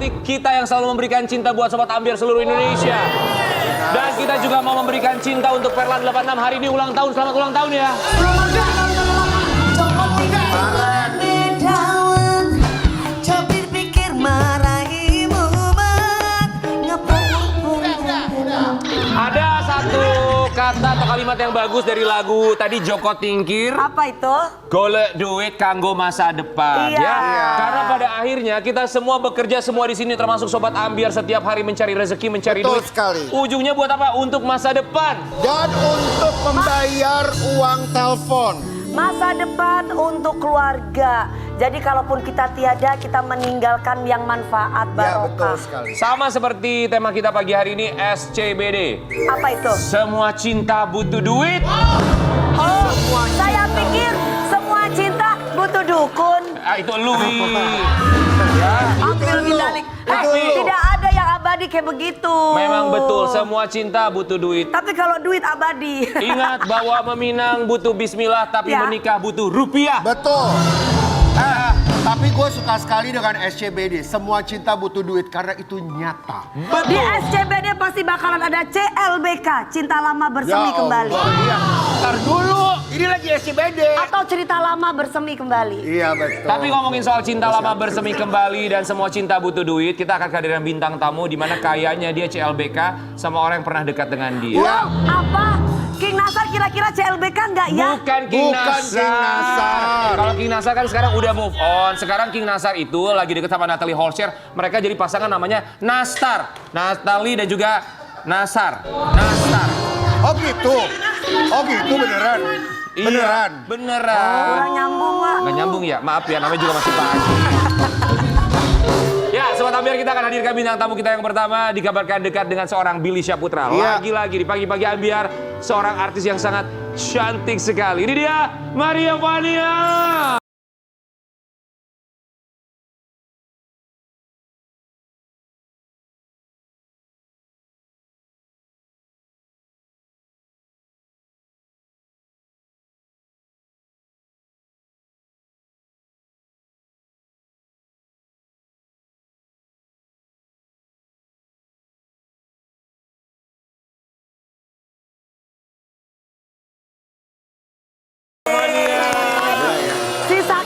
cantik kita yang selalu memberikan cinta buat Sobat Ambiar seluruh Indonesia. Dan kita juga mau memberikan cinta untuk Perlan 86 hari ini ulang tahun. Selamat ulang tahun ya. Ada satu kata atau kalimat yang bagus dari lagu tadi Joko Tingkir. Apa itu? Golek duit kanggo masa depan. Iya. Ya. Karena pada akhirnya kita semua bekerja semua di sini termasuk Sobat Ambiar setiap hari mencari rezeki, mencari Betul duit. sekali. Ujungnya buat apa? Untuk masa depan. Dan untuk membayar uang telepon. Masa depan untuk keluarga. Jadi kalaupun kita tiada, kita meninggalkan yang manfaat Ya, betul barokah. sekali. Sama seperti tema kita pagi hari ini SCBD. Apa itu? Semua cinta butuh duit. Oh, saya pikir semua cinta butuh dukun. Itu lu. Ya. Ambil bidalik. Tidak ada yang abadi kayak begitu. Memang betul, semua cinta butuh duit. Tapi kalau duit abadi. Ingat bahwa meminang butuh bismillah, tapi Ya. menikah butuh rupiah. Betul. Tapi gue suka sekali dengan SCBD. Semua cinta butuh duit karena itu nyata. Di SCBD pasti bakalan ada CLBK, Cinta Lama Bersemi Kembali. Iya. Ntar dulu, ini lagi SCBD. Atau Cerita Lama Bersemi Kembali. Iya betul. Tapi ngomongin soal cinta lama bersemi kembali dan semua cinta butuh duit, kita akan kehadiran bintang tamu di mana kayaknya dia CLBK sama orang yang pernah dekat dengan dia. Wow, apa? King Nasar kira-kira CLBK nggak ya? Bukan King Bukan Nasar. King Nasar. Kalau King Nasar kan sekarang udah move on. Sekarang King Nasar itu lagi deket sama Natalie Holscher. Mereka jadi pasangan namanya Nastar. Natalie dan juga Nasar. Nastar. Oh gitu. Oh gitu beneran. Beneran. Iya, beneran. Kurang nyambung, Wak. Nggak nyambung ya? Maaf ya, namanya juga masih pagi. Ya, Sobat Ambiar, kita akan hadirkan bintang tamu kita yang pertama. Dikabarkan dekat dengan seorang Billy Syahputra. Iya. Lagi-lagi di pagi-pagi Ambiar, seorang artis yang sangat cantik sekali. Ini dia, Maria Vania.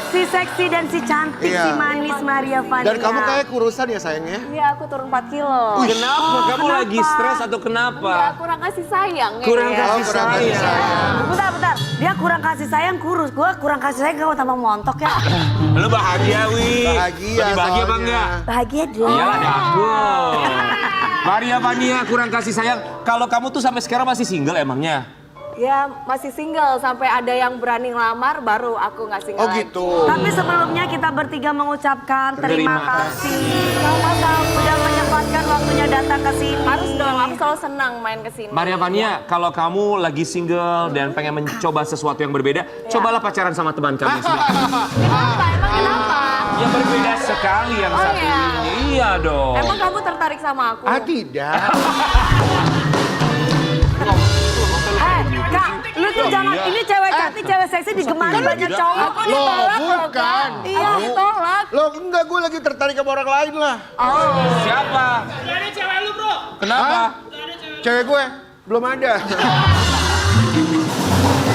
Si seksi dan si cantik, Iya. si manis Maria Vania. Dan kamu kayak kurusan ya sayangnya? Iya, aku turun 4 kilo. Kenapa? Kamu kenapa? lagi stres atau kenapa? Ya, kurang kasih sayang Kurang kayaknya. kasih kurang kasih sayang. sayang. Bentar. Dia kurang kasih sayang kurus. Gua kurang kasih sayang kamu tambah montok ya. Lu bahagia, Wi. Bahagia Lebih bahagia apa soalnya. enggak? Bahagia deh. Iya, ada aku. Maria Vania kurang kasih sayang. Kalau kamu tuh sampai sekarang masih single emangnya? Ya, masih single. Sampai ada yang berani ngelamar, baru aku nggak single Oh lagi. gitu. Tapi sebelumnya kita bertiga mengucapkan terima Terima kasih. Sama-sama sudah menyempatkan waktunya datang ke sini. Harus dong, aku selalu senang main kesini. Maria Vania, kalau kamu lagi single dan pengen mencoba sesuatu yang berbeda, cobalah pacaran sama teman kami sendiri. Kenapa? Emang kenapa? Yang berbeda sekali yang Oh, satu iya. ini. Iya dong. Emang kamu tertarik sama aku? Tidak. Kak, lu tuh jangan, ini cewek cantik, cewek seksi digemari banyak cowok. Aku Loh ditolak loh, bukan. Kak. Iya, ditolak. Loh enggak, gue lagi tertarik sama orang lain lah. Siapa? Ada cewek lu bro. Kenapa? Hah? Cewek gue belum ada.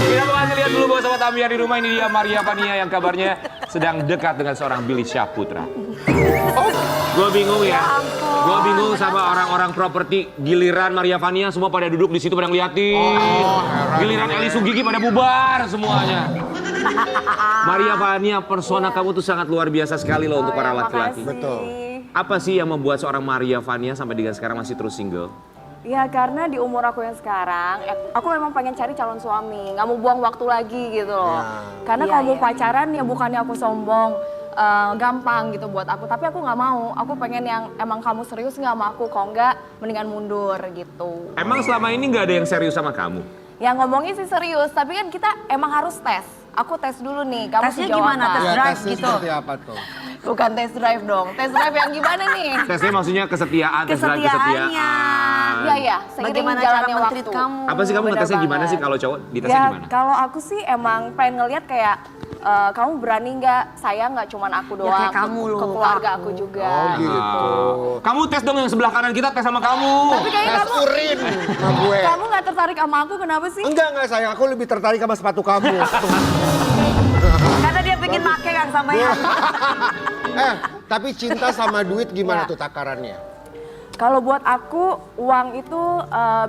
Kita mau kasih lihat dulu bahwa Sobat Ambiar di rumah ini dia Maria Vania yang kabarnya sedang dekat dengan seorang Billy Syahputra. Gue bingung ya. Gue bingung sama orang-orang properti. Giliran Maria Vania semua pada duduk di situ pada ngeliatin. Giliran Eli Sugigi pada bubar semuanya. Maria Vania, persona kamu tuh sangat luar biasa sekali loh untuk para laki-laki. Betul. Apa sih yang membuat seorang Maria Vania sampai dengan sekarang masih terus single? Ya karena di umur aku yang sekarang, aku memang pengen cari calon suami, nggak mau buang waktu lagi gitu loh. Karena kalau mau pacaran ya bukannya aku sombong, gampang gitu buat aku. Tapi aku nggak mau, aku pengen yang emang kamu serius nggak sama aku, kalau nggak mendingan mundur gitu. Emang selama ini nggak ada yang serius sama kamu? Ya ngomongin sih serius, tapi kan kita emang harus tes. Aku tes dulu nih, kamu Tesnya sejauh gimana? apa? Tes Ya drive tesnya gitu. seperti apa tuh? Bukan tes drive dong, tes drive yang gimana nih? Tesnya maksudnya kesetiaan, tes drive kesetiaan. Kesetiaannya. Iya ya, seiring Bagaimana cara jalannya men-treat waktu. kamu? Apa sih kamu Bener ngetesnya gimana banget. sih kalau cowok ditesnya Ya gimana? kalau aku sih emang pengen ngeliat kayak kamu berani nggak sayang nggak cuman aku doang, kayak kamu ke loh, keluarga aku. aku juga. Oh gitu. Kamu tes dong yang sebelah kanan kita, tes sama kamu. Tapi kayaknya Tes kamu, urin sama gue. kamu nggak tertarik sama aku, kenapa sih? Enggak sayang, aku lebih tertarik sama sepatu kamu. Karena dia pengen make Kang sama ya. Tapi cinta sama duit gimana Ya. tuh takarannya? Kalau buat aku uang itu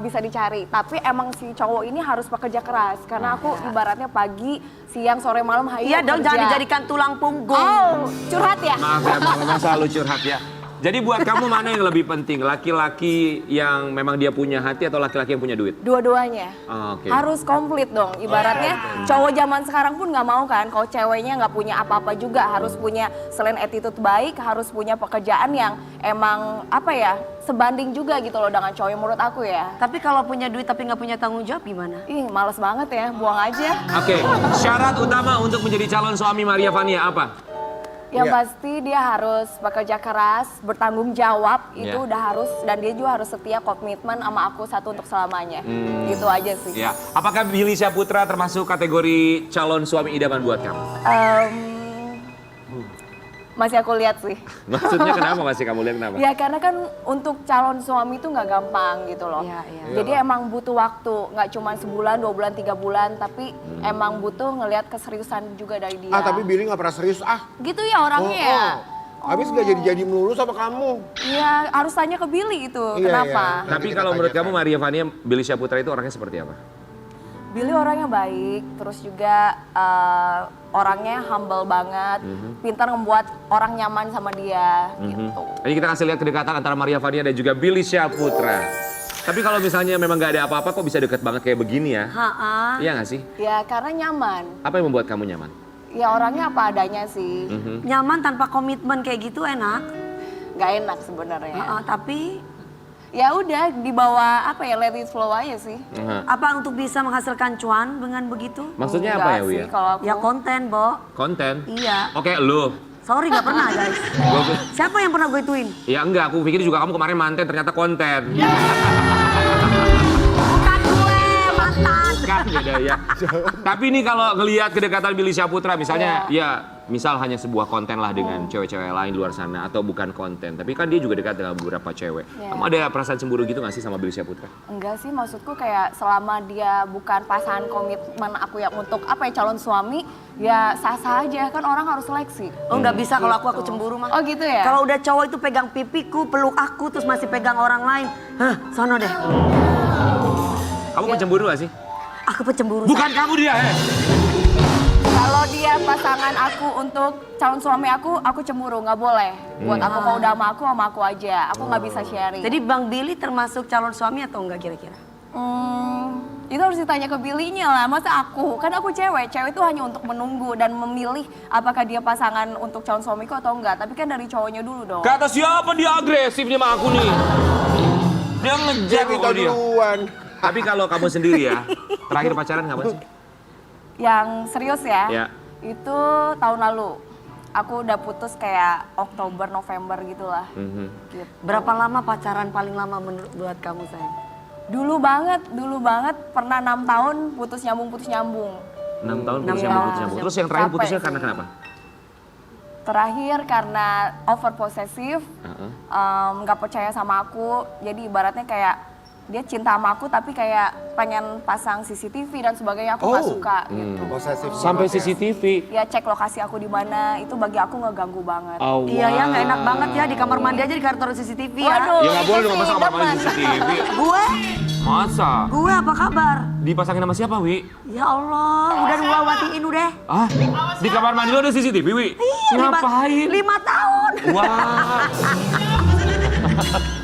bisa dicari, tapi emang si cowok ini harus bekerja keras karena aku ibaratnya pagi, siang, sore, malam hayu Iya dong, kerja. jangan dijadikan tulang punggung. Oh, curhat ya? Maaf ya, memang selalu curhat ya. Jadi buat kamu mana yang lebih penting? Laki-laki yang memang dia punya hati atau laki-laki yang punya duit? Dua-duanya. Oke. Harus komplit dong. Ibaratnya cowok zaman sekarang pun nggak mau kan kalau ceweknya nggak punya apa-apa juga. Harus punya selain attitude baik, harus punya pekerjaan yang emang apa ya, sebanding juga gitu loh dengan cowok menurut aku ya. Tapi kalau punya duit tapi nggak punya tanggung jawab gimana? Ih, males banget ya, buang aja. Oke, syarat utama untuk menjadi calon suami Maria Vania apa? Yang Iya. pasti dia harus bekerja keras, bertanggung jawab, itu Iya. udah harus, dan dia juga harus setia komitmen sama aku satu untuk selamanya. Gitu aja sih. Ya, apakah Billy Syahputra termasuk kategori calon suami idaman buat kamu? Masih aku lihat sih. Maksudnya kenapa masih kamu lihat kenapa? Ya karena kan untuk calon suami itu nggak gampang gitu loh. Iya, iya. Jadi emang butuh waktu, nggak cuma sebulan, 2 bulan, 3 bulan, tapi emang butuh ngelihat keseriusan juga dari dia. Tapi Billy gak pernah serius. Gitu ya orangnya ya. Habis gak jadi-jadi melulu sama kamu. Iya, harus tanya ke Billy itu. Iya, Kenapa? iya. Tapi Nanti kalau kita menurut kamu tanyakan. Maria Vania, Billy Syahputra itu orangnya seperti apa? Billy orangnya baik, terus juga orangnya humble banget, pintar membuat orang nyaman sama dia gitu. Jadi kita kasih lihat kedekatan antara Maria Vania dan juga Billy Syahputra. Tapi kalau misalnya memang gak ada apa-apa kok bisa deket banget kayak begini ya? Iya gak sih? Ya karena nyaman. Apa yang membuat kamu nyaman? Ya orangnya apa adanya sih. Nyaman tanpa komitmen kayak gitu enak. Nggak enak sebenarnya. Tapi Ya udah dibawa apa ya, let it flow aja sih. apa untuk bisa menghasilkan cuan dengan begitu? Maksudnya Enggak apa ya, sih Wia? kalau aku. Ya konten, Bo. Konten? Iya. Oke, lu. Sorry nggak pernah guys. Gua- Siapa yang pernah gue ituin? Ya enggak, aku pikir juga kamu kemarin manten ternyata konten. Bukan gue, mantan. Kan beda ya. Tapi ini kalau ngelihat kedekatan Billy Syahputra misalnya ya misal hanya sebuah konten lah dengan cewek-cewek lain di luar sana atau bukan konten. Tapi kan dia juga dekat dengan beberapa cewek. Iya. Kamu ada perasaan cemburu gitu gak sih sama Billy Syahputra? Enggak sih, maksudku kayak selama dia bukan pasangan komitmen aku yang untuk apa ya, calon suami, ya sah-sah aja, kan orang harus seleksi. Oh nggak bisa kalau aku cemburu mah. Oh gitu ya? Kalau udah cowok itu pegang pipiku, peluk aku, terus masih pegang orang lain. Hah, sono deh. Kamu pencemburu gak sih? Aku pecemburu. Bukan kamu dia, Kalau dia pasangan aku untuk calon suami aku cemburu, nggak boleh. Buat aku kalau udah sama aku aja. Aku nggak bisa sharing. Jadi Bang Billy termasuk calon suami atau enggak kira-kira? Itu harus ditanya ke Billy-nya lah, masa aku? Kan aku cewek itu hanya untuk menunggu dan memilih apakah dia pasangan untuk calon suamiku atau enggak. Tapi kan dari cowoknya dulu dong. Kata siapa dia agresif nih sama aku nih? Dia ngejar Kita kok dia. duluan. Tapi kalau kamu sendiri ya, terakhir pacaran kapan sih? Yang serius ya, Ya. itu tahun lalu. Aku udah putus kayak Oktober, November gitulah. Gitu. Berapa lama pacaran paling lama menurut buat kamu sayang? Dulu banget pernah 6 tahun putus nyambung. 6 tahun Enam putus tahun. nyambung. Terus yang terakhir Capek putusnya sih. karena kenapa? Terakhir karena over possessive, nggak percaya sama aku. Jadi ibaratnya kayak dia cinta sama aku tapi kayak pengen pasang CCTV dan sebagainya, aku nggak suka gitu. Posesif Sampai banget ya. CCTV. Ya cek lokasi aku di mana, itu bagi aku ngeganggu banget. Iya ya nggak enak banget ya di kamar mandi aja ditaruh CCTV ya. Waduh. Ya nggak boleh itu dong sih masa kamar mandi demen. CCTV. Masa? Gue apa kabar? Dipasangin sama siapa, Wi? Ya Allah, udah gua watiin udah. Ah, di kamar mandi lo ada CCTV, Wi? Ngapain? 5 tahun. Wah.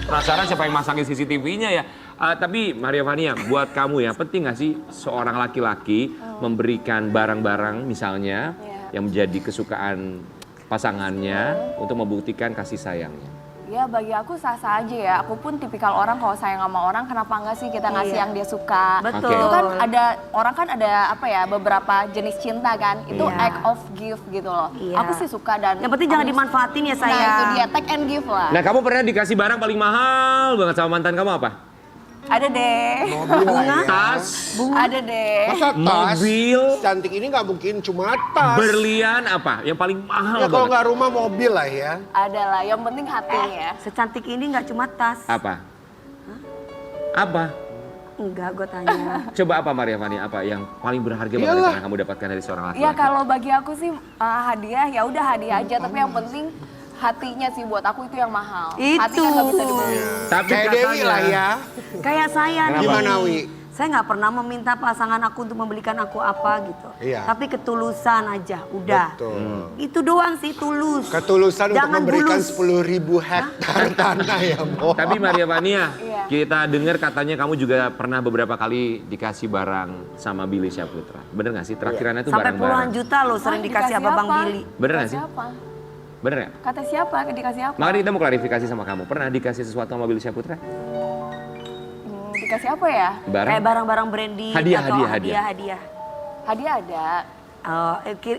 Penasaran siapa yang masangin CCTV-nya ya? Tapi Maria Vania, buat kamu ya, penting gak sih seorang laki-laki memberikan barang-barang misalnya yang menjadi kesukaan pasangannya untuk membuktikan kasih sayangnya? Ya bagi aku sah-sah aja ya. Aku pun tipikal orang kalau sayang sama orang, kenapa enggak sih kita ngasih Iya. yang dia suka. Betul. Oke. Itu kan ada, orang kan ada apa ya, beberapa jenis cinta kan. Itu Iya. act of gift gitu loh. Iya. Aku sih suka dan... Yang penting jangan aku- dimanfaatin ya sayang. Nah itu dia, take and give lah. Nah, kamu pernah dikasih barang paling mahal banget sama mantan kamu apa? Ada deh. Mobil lah ya. Tas, Ada deh. Masa tas? mobil, Cantik ini nggak mungkin cuma tas. berlian apa? Yang paling mahal Ya kalau banget. nggak rumah mobil lah ya. Ada lah, yang penting hatinya. Secantik ini nggak cuma tas. Apa? Apa? Enggak, gue tanya. Coba apa Maria Fania? Apa yang paling berharga banget Iyalah. yang pernah kamu dapatkan dari seorang laki-laki? Ya kalau bagi aku sih hadiah ya udah hadiah aja, tapi yang penting hatinya sih buat aku itu yang mahal. Hati kan nggak bisa dibeli. Tapi Kayak Dewi lah ya. Kayak saya nih. Gimana Wi? Saya nggak pernah meminta pasangan aku untuk membelikan aku apa gitu. Iya. Tapi ketulusan aja, udah. Betul. Itu doang sih, tulus. Ketulusan untuk Jangan memberikan bulus. 10.000 hektar tanah ya, Bo. Tapi Maria Fania, Iya. kita dengar katanya kamu juga pernah beberapa kali dikasih barang sama Billy Syahputra. Bener gak sih? Terakhirannya tuh Sampai puluhan barang-barang. juta loh sering dikasih sama Bang apa? Billy. Bener Kata gak sih? siapa? Bener gak? Kata siapa? Dikasih apa? Makanya kita mau klarifikasi sama kamu. Pernah dikasih sesuatu sama Billy Syahputra? Dikasih apa ya? Barang? Kayak barang-barang branding Hadiah, atau hadiah. hadiah. Hadiah ada.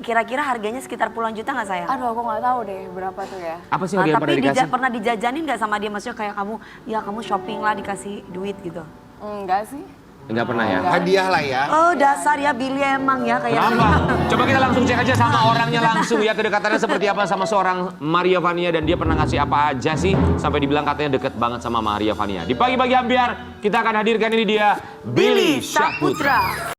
Kira-kira harganya sekitar puluhan juta nggak sayang? Aduh aku nggak tahu deh berapa tuh ya. Apa sih hadiah yang pernah tapi dikasih? pernah dijajanin nggak sama dia? Maksudnya kayak kamu, ya kamu shopping lah dikasih duit gitu. Enggak sih. Enggak pernah ya? Hadiah lah ya. Oh dasar ya Billy emang ya kayak. Kenapa? Coba kita langsung cek aja sama orangnya langsung ya, kedekatannya seperti apa sama seorang Maria Fania dan dia pernah ngasih apa aja sih sampai dibilang katanya deket banget sama Maria Fania. Di pagi-pagi ambiar kita akan hadirkan ini dia Billy Syahputra.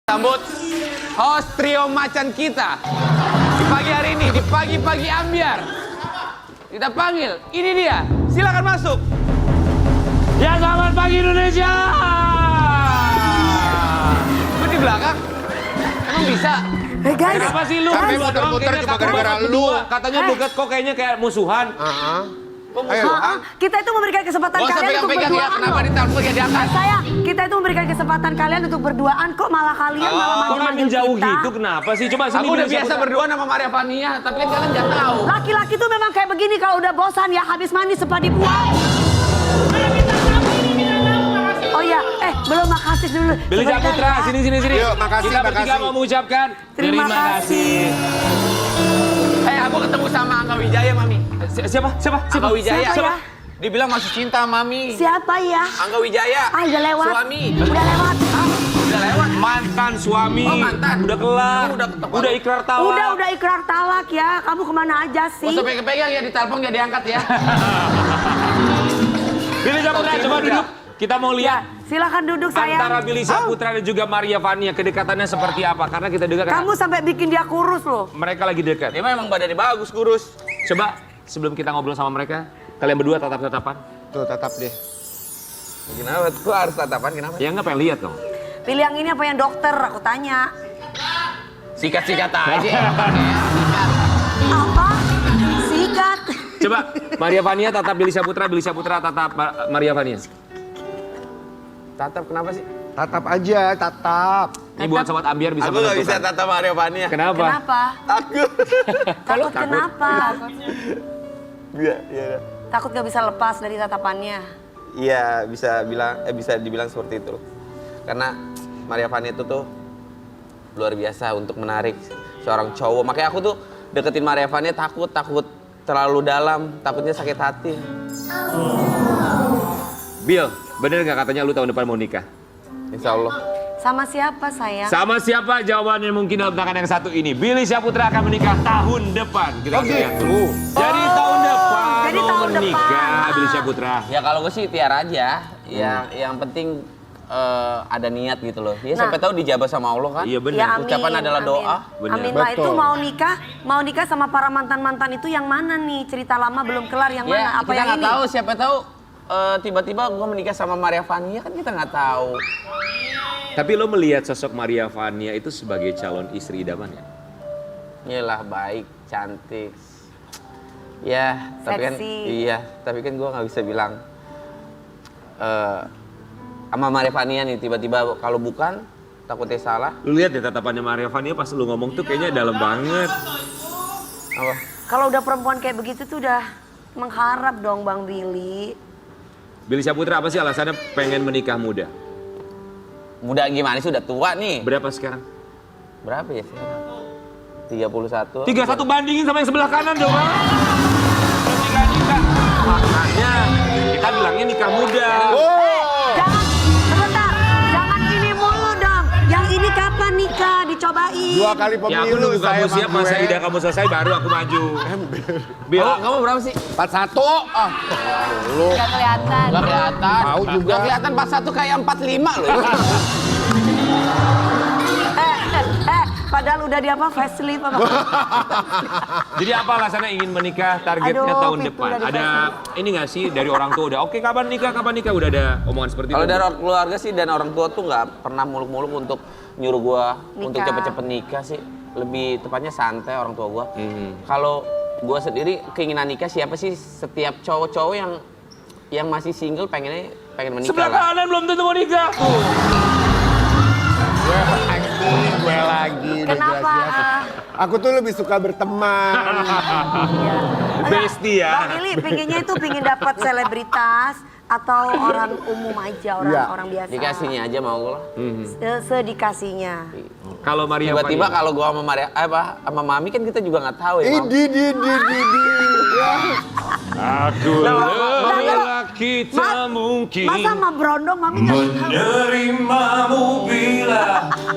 Sambut host trio macan kita di pagi hari ini, di pagi-pagi ambiar. Kita panggil, ini dia, silakan masuk. Ya selamat pagi Indonesia. Lu di belakang, emang bisa? Hey guys, Kenapa sih lu? Sampai berdua doang, muter-muter kayaknya cuma kakak gara-gara berdua. lu. Katanya deket kok kayaknya kayak musuhan. Ayo. kita itu memberikan kesempatan Gak usah kalian untuk pegang-pegang ya, berduaan kenapa loh. ditelepon ya diangkat? Saya, kita itu memberikan kesempatan kalian untuk berduaan kok malah kalian malah Kok manggil-manggil menjauh kita. gitu kenapa sih? Coba sini Aku udah Billy biasa Syahputra. berdua sama Maria Fania, tapi kan kalian nggak tahu. Laki-laki tuh memang kayak begini kalau udah bosan ya habis mandi suka dibuang. Oh ya, belum makasih dulu. Billy Sebentar Syahputra, ya. sini. Yuk, makasih, Kita bertiga makasih. mau mengucapkan Terima kasih. Aku ketemu sama Angga Wijaya, Mami. Siapa? Angga Wijaya. Siapa ya? Dibilang masih cinta, Mami. Siapa ya? Angga Wijaya. Udah lewat. Suami. Udah lewat. Udah lewat. Mantan suami. Oh, mantan. Udah kelar. Oh, udah ketemu. Udah ikrar talak. Udah ikrar talak ya. Kamu kemana aja Gak sih? usah pegang-pegang ya, ditelepon nggak diangkat ya. Billy Syahputra coba duduk. Kita mau Ya, lihat silakan duduk sayang. antara Billy Syahputra dan juga Maria Fania kedekatannya seperti apa? Karena kita dengar Kamu sampai bikin dia kurus loh. mereka lagi dekat. Dia memang badannya bagus, kurus. Coba sebelum kita ngobrol sama mereka, kalian berdua tatap-tatapan. Tuh, tetap deh. Kenapa? Gua harus tatapan, kenapa? Ya nggak pengen lihat dong. Pilih yang ini apa yang dokter? Aku tanya. Sikat-sikat aja. Apa? Sikat. Coba Maria Fania tatap Billy Syahputra tatap Maria Fania. Tatap kenapa sih? Tatap aja, tatap. Ini buat sobat ambiar bisa Aku nggak bisa menentukan. tatap Maria Fania. Kenapa? Kenapa? Takut. Takut kenapa? Iya. Takut gak bisa lepas dari tatapannya. Iya, bisa dibilang seperti itu. Karena Maria Fania itu tuh luar biasa untuk menarik seorang cowok. Makanya aku tuh deketin Maria Fania takut terlalu dalam, takutnya sakit hati. Bill, bener nggak katanya lu tahun depan mau nikah? Insya Allah. Sama siapa sayang? Sama siapa jawabannya mungkin dalam tangan yang satu ini. Billy Syahputra akan menikah tahun depan. Kita lihat dulu. Jadi tahun depan jadi mau tahun menikah depan. Billy Syahputra. Ya kalau gue sih tiar aja. Yang penting ada niat gitu loh. Ya siapa Nah. tahu dijabah sama Allah kan? Iya bener. Ya amin. Ucapan adalah amin. doa. Bener. Amin lah itu Betul. mau nikah sama para mantan-mantan itu yang mana nih? Cerita lama belum kelar yang Ya mana? Apa kita yang nggak ini? tahu, siapa tahu tiba-tiba gue menikah sama Maria Fania kan kita nggak tahu. Tapi lo melihat sosok Maria Fania itu sebagai calon istri idamannya? Iyalah baik, cantik. Ya, tapi kan Seksi. iya, tapi kan gue nggak bisa bilang sama Maria Fania nih tiba-tiba kalau bukan takutnya salah. Lu lihat deh tatapannya Maria Vania pas lu ngomong tuh kayaknya dalam banget. Apa? Kalau udah perempuan kayak begitu tuh udah mengharap dong Bang Billy. Billy Syahputra apa sih alasannya pengen menikah muda? Muda gimana sih, udah tua nih. Berapa sekarang? Berapa ya sekarang? 31. 31 bandingin sama yang sebelah kanan dong. Belum nikah. Makanya kita bilangnya nikah muda. Jangan, sebentar, jangan ini mulu dong. Yang ini kapan nikah, dicobain. 2 kali Ya aku pemilu nunggu kamu saya siap, masa ida kamu selesai baru aku maju. Bilang, Kamu berapa sih? 41. Ah, lu. Gak kelihatan. Gak kelihatan. Tahu juga. Gak kelihatan 41 kayak 45 loh. Padahal udah di apa, facelift apa. jadi apa alasannya ingin menikah targetnya Aduh, tahun Pitu depan? dari Ada ini nggak sih dari orang tua udah oke kapan nikah udah ada omongan seperti Kalau itu? dari keluarga sih dan orang tua tuh nggak pernah muluk-muluk untuk nyuruh gua untuk Nikah. cepet-cepet nikah sih. Lebih tepatnya santai orang tua gua. Kalau gua sendiri keinginan nikah siapa sih, setiap cowok-cowok yang masih single pengen menikah Sebelah lah. kanan belum tentu mau nikah. Gue lagi. udah Kenapa? jelas-jelas. Aku tuh lebih suka berteman. Bestie ya. Bang Billy pinginnya itu pingin dapat selebritas atau orang umum aja, orang biasa. Dikasihnya aja mau gua lah. Sedikasihnya. Kalau Maria Tiba-tiba Vania. kalau gua sama Maria sama Mami kan kita juga nggak tahu ya. Mam. Di. Ya. Aku rela kita mungkin Masa sama Brondong Mami nggak tahu? menerimamu bila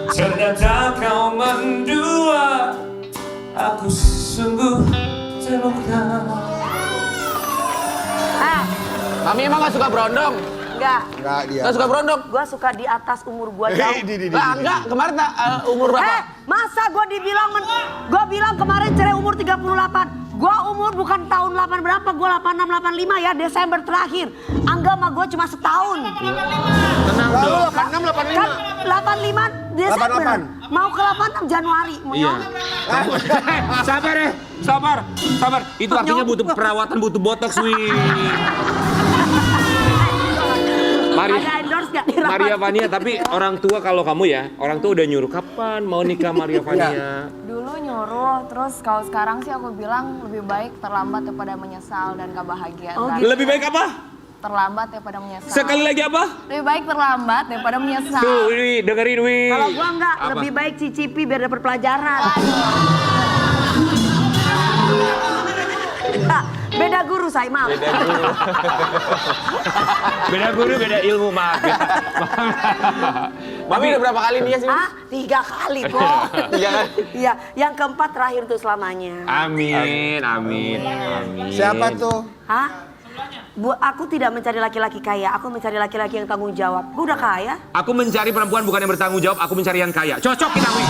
ternyata kau mendua. Aku sungguh terluka. Mami emang nggak suka berondong? Enggak. Enggak dia. Nggak suka berondong? Gua suka di atas umur gua jauh. Lah enggak, kemarin umur berapa? Masa gua gua bilang kemarin cerai umur 38. Gua umur bukan tahun 8 berapa, gua 86 85 ya, Desember terakhir. Angga sama gua cuma setahun. Tenang Lalu dong. 86, 85. Kan 85 Desember. 88. Mau ke 86 Januari. Iya. Sabar ya, sabar. Itu artinya butuh perawatan, butuh botox, wih. Ada endorse gak dirawat? Maria Vania, tapi orang tua kalau kamu ya, orang tua udah nyuruh kapan mau nikah Maria Vania? Dulu nyuruh, terus kalau sekarang sih aku bilang lebih baik terlambat daripada menyesal dan gak bahagia. Oh, ntar. gitu. Lebih baik apa? Terlambat daripada menyesal. Sekali lagi apa? Lebih baik terlambat daripada menyesal. Tuh, Wi, dengerin Wi. Kalau gua enggak, Apa? lebih baik cicipi biar dapat pelajaran. Nah, beda guru saya, maaf. Beda guru, beda ilmu, maaf. Mami udah berapa kali nikah sih? Ah, 3 kali kok. 3 kali. Iya, yang keempat terakhir untuk selamanya. Amin. Siapa tuh? Hah? Aku tidak mencari laki-laki kaya, aku mencari laki-laki yang tanggung jawab. Gue udah kaya. Aku mencari perempuan bukan yang bertanggung jawab, aku mencari yang kaya. Cocok kita, Wi.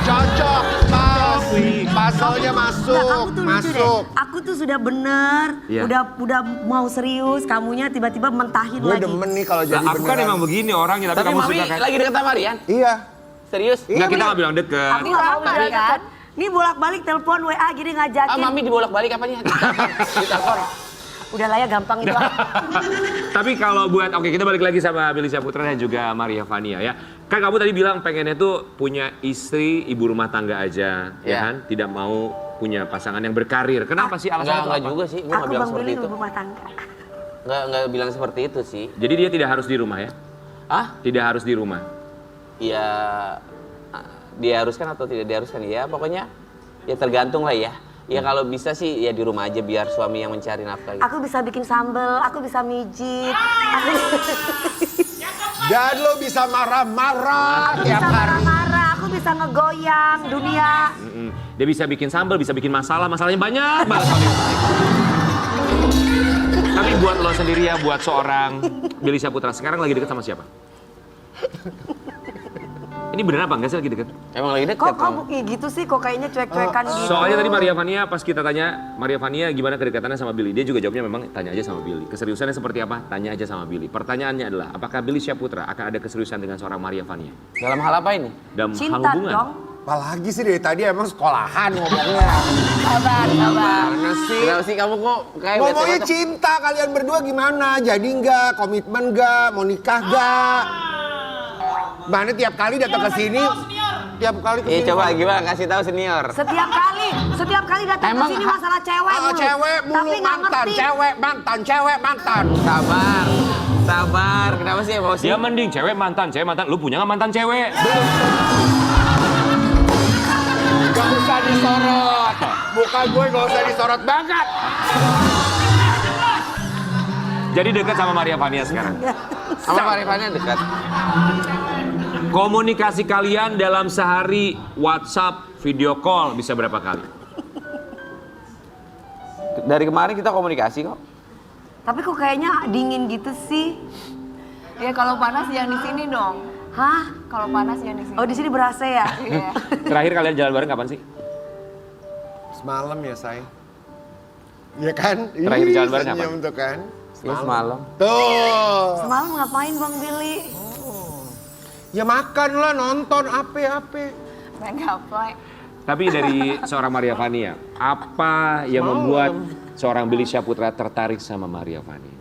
Cocok. Pas. Pasalnya masuk. Nah, kamu tuh lucu deh. Masuk. Aku tuh sudah bener, Iya. udah mau serius, kamunya tiba-tiba mentahin Gue lagi. demen nih kalau jadi Nah, aku kan beneran. emang begini orangnya, tapi Tapi kamu Mami suka kan? lagi deket sama Rian? Iya. Serius? Enggak, kita nggak bilang deket. Aku nggak mau Lama, bilang kan? deket. Ini bolak-balik telepon WA gini Ah, ngajakin. Mami dibolak-balik apanya? Di telepon. Udah lah ya gampang itu. Tapi kalau buat, oke kita balik lagi sama Billy Syahputra dan juga Maria Vania ya. Kan kamu tadi bilang pengennya tuh punya istri, ibu rumah tangga aja, ya Iya. kan? Tidak mau punya pasangan yang berkarir. Kenapa sih alasannya itu Enggak apa? juga sih, gue nggak Aku bilang Bang seperti Billy itu. rumah tangga. Nggak bilang seperti itu sih. Jadi dia tidak harus di rumah ya? Ah? Tidak harus di rumah. Ya diharuskan atau tidak diharuskan ya pokoknya ya tergantung lah ya. Ya kalau bisa sih ya di rumah aja biar suami yang mencari nafkah gitu. Aku bisa bikin sambel, aku bisa mijit, Dan lo bisa marah-marah aku tiap bisa hari. marah-marah, aku bisa ngegoyang dunia. Dia bisa bikin sambal, bisa bikin masalahnya banyak banget. Tapi buat lo sendiri ya, buat seorang Billy Syahputra sekarang lagi deket sama siapa? Ini beneran apa enggak sih lagi deket? Emang lagi deket Kok Mam. gitu sih, kok kayaknya cuek-cuekan gitu. Soalnya tadi Maria Vania pas kita tanya Maria Vania gimana kedekatannya sama Billy, dia juga jawabnya memang tanya aja sama Billy. Keseriusannya seperti apa? Tanya aja sama Billy. Pertanyaannya adalah apakah Billy Syahputra akan ada keseriusan dengan seorang Maria Vania? Dalam hal apa ini? Dalam hal Cinta hubungan? dong. Apalagi sih dari tadi emang sekolahan ngomongnya. Sabar. Mana sih? Kenapa sih kamu kok kayak Ngomongnya bete-bete? cinta kalian berdua gimana? Jadi nggak? Komitmen nggak? Mau nikah nggak? Mana tiap kali datang ke sini, tiap kali ke Iya sini. coba gimana kasih tahu senior. Setiap kali datang ke Emang sini masalah cewek mulu. Cewek mulu, Tapi nggak mantan, ngerti. cewek mantan, cewek mantan. Sabar. Sabar. Kenapa sih emosi? Ya mending cewek mantan. Lu punya nggak mantan cewek? Gak usah disorot. Muka gue gak usah disorot banget. Jadi dekat sama Maria Vania sekarang. Sama Maria Vania dekat. Komunikasi kalian dalam sehari WhatsApp, video call bisa berapa kali? Dari kemarin kita komunikasi kok. Tapi kok kayaknya dingin gitu sih? Ya kalau panas jangan di sini dong. Hah? Kalau panas jangan di sini. Oh di sini ber-AC ya? Iya. Terakhir kalian jalan bareng kapan sih? Semalam ya, say. Iya kan? Terakhir jalan bareng kapan? Senyum tuh kan? Ya semalam. Tuh. Semalam ngapain Bang Billy? Ya makan lah, nonton, apa. Main gaplek. Tapi dari seorang Maria Vania, apa yang membuat seorang Billy Syahputra tertarik sama Maria Vania?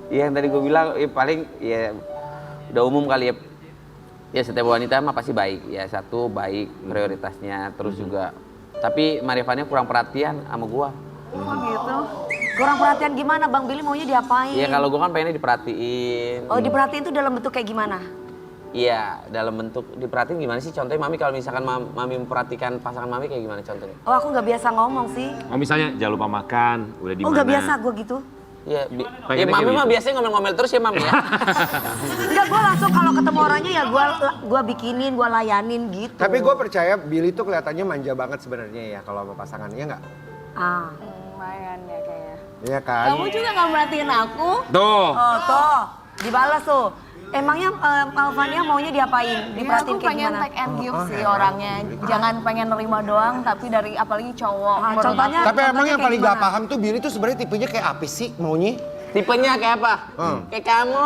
Iya yang tadi gue bilang, ya paling ya udah umum kali ya. Ya setiap wanita mah pasti baik. Ya satu baik prioritasnya, terus juga. Tapi Maria Vania kurang perhatian sama gua. Oh gitu. Kurang perhatian gimana Bang Billy maunya diapain? Iya kalau gua kan pengennya diperhatiin. Oh diperhatiin tuh dalam bentuk kayak gimana? Iya dalam bentuk diperhatiin gimana sih? Contohnya Mami kalau misalkan Mami memperhatikan pasangan Mami kayak gimana contohnya? Oh aku nggak biasa ngomong sih. Oh misalnya jangan lupa makan, udah di Oh mana? nggak biasa gue gitu. Iya, Pengennya Mami kayak mah gitu. biasanya ngomel-ngomel terus ya Mami ya. Enggak gue langsung kalau ketemu orangnya ya gue bikinin, gue layanin gitu. Tapi gue percaya Billy tuh kelihatannya manja banget sebenarnya ya kalau sama pasangannya nggak? Ah. Lumayan ya kayaknya. Iya kan? Kamu juga nggak merhatiin aku? Tuh, Oh tuh dibalas tuh. Emangnya Vania maunya diapain? Ya, Diperhatiin aku kayak pengen gimana? take and give sih orangnya. Jangan pengen nerima doang, tapi dari apalagi cowok. Ah, Menurut contohnya- aku. Tapi emang Contohnya yang kayak paling gak gimana? paham tuh Billy tuh sebenarnya tipenya kayak apa sih maunya? Tipenya kayak apa? Kayak kamu.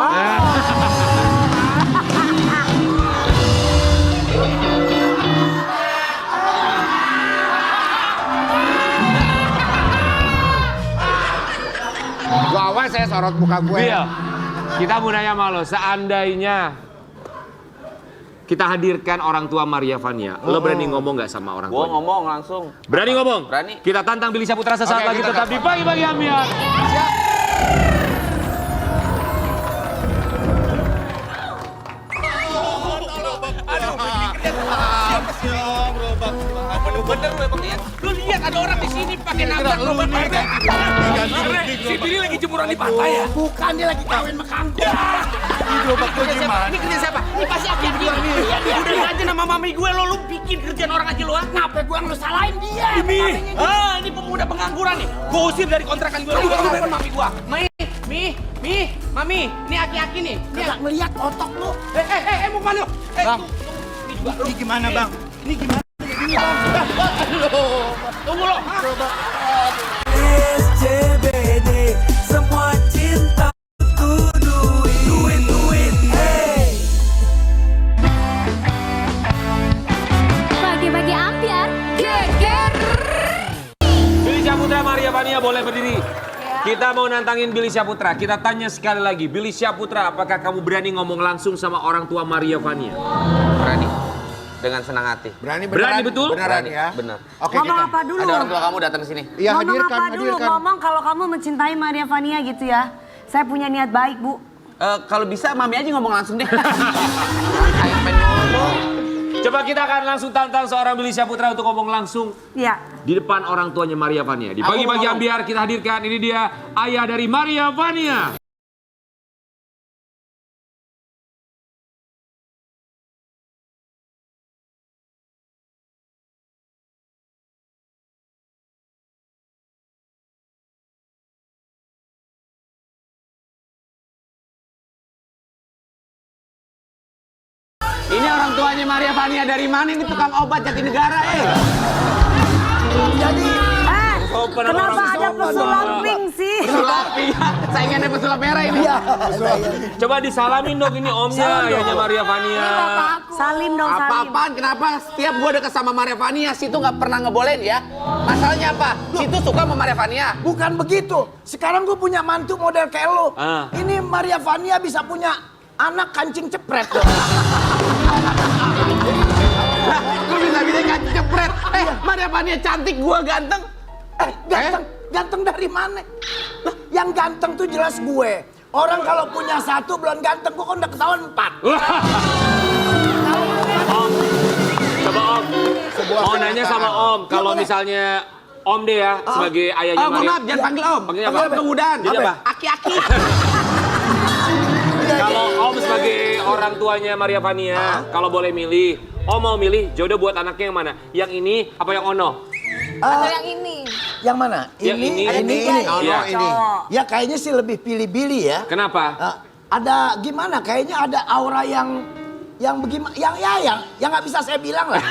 Gua awas saya sorot muka gue. Bill, kita mau nanya sama lo, seandainya kita hadirkan orang tua Maria Vania, lo berani ngomong nggak sama orang Gua tua? ngomong langsung. Berani ngomong? Berani. Kita tantang Billy Syahputra sesaat Oke, lagi kita tetap di Pagi-Pagi Ambiar. Bener lu emang ya. Lu lihat ada orang di sini pakai nabrak gerobak partai. Si Billy lagi jemuran di pantai ya? Bukan, dia lagi kawin sama kangkung. Ini gerobak gue gimana? Ini kerja siapa? Ini pasti Aki dia. Udah aja nama mami gue lo, lu bikin kerjaan orang aja lo. Ngapa gue lu salahin dia? Ini pemuda pengangguran nih. Gue usir dari kontrakan gue. Lu telepon mami gue. Mami, ini Aki-Aki nih. Nggak ngeliat otak lu. Mau kemana lu? Bang, ini gimana bang? Ini gimana? Tunggu lo. SCBD semua cinta ku duit hey. Pagi-pagi ambiar, geger. Billy Syahputra, Maria Vania boleh berdiri. Kita mau nantangin Billy Syahputra. Kita tanya sekali lagi, Billy Syahputra, apakah kamu berani ngomong langsung sama orang tua Maria Vania? Berani. Dengan senang hati. Berani Berani betul? Beneran Berani, ya? bener. Oke Ngomong kita. apa dulu? Ada orang tua kamu datang ke sini. Iya Ngomong hadirkan, apa dulu? hadirkan. Ngomong kalau kamu mencintai Maria Vania gitu ya. Saya punya niat baik Bu. Kalau bisa Mami aja ngomong langsung deh. Kayak pengen ngomong. Coba kita akan langsung tantang seorang Billy Syahputra untuk ngomong langsung Iya. di depan orang tuanya Maria Vania. Di Aku Pagi-Pagi ngomong. Ambiar kita hadirkan, ini dia ayah dari Maria Vania. Ini orang tuanya Maria Vania dari mana? Ini tukang obat Jatinegara Jadi, sopan. Kenapa ada pesulap pink sih? Pesulap pink. Saingannya pesulap merah ini. Coba disalamin dong ini omnya, ayahnya Maria Vania. Salim dong, salim. Apa-apaan, kenapa setiap gue deket sama Maria Vania, Situ nggak pernah ngebolehin ya? Masalahnya apa? Situ suka sama Maria Vania. Bukan begitu. Sekarang gue punya mantu model kayak lo. Ini Maria Vania bisa punya anak kancing cepret loh. Gue bisa kancing cepret. Maria Vania cantik, gue ganteng. Ganteng dari mana? Nah, yang ganteng tuh jelas gue. Orang kalau punya satu belum ganteng, gue kan udah ketahuan 4. Om, coba Om. Mau nanya sama Om, kalau misalnya Om deh ya, sebagai ayahnya Oh, Maria. maaf, jangan panggil Om. Panggilnya apa? Kemudahan. Jadi apa? Aki-aki. Kalau Om sebagai orang tuanya Maria Vania, kalau boleh milih, Om mau milih jodoh buat anaknya yang mana? Yang ini apa yang Ono? Atau yang ini? Yang mana? Yang ini. Ini. Iya. ini. Ya kayaknya sih lebih pilih-pilih ya. Kenapa? Ada gimana? Kayaknya ada aura yang bagaimana? Yang nggak bisa saya bilang lah.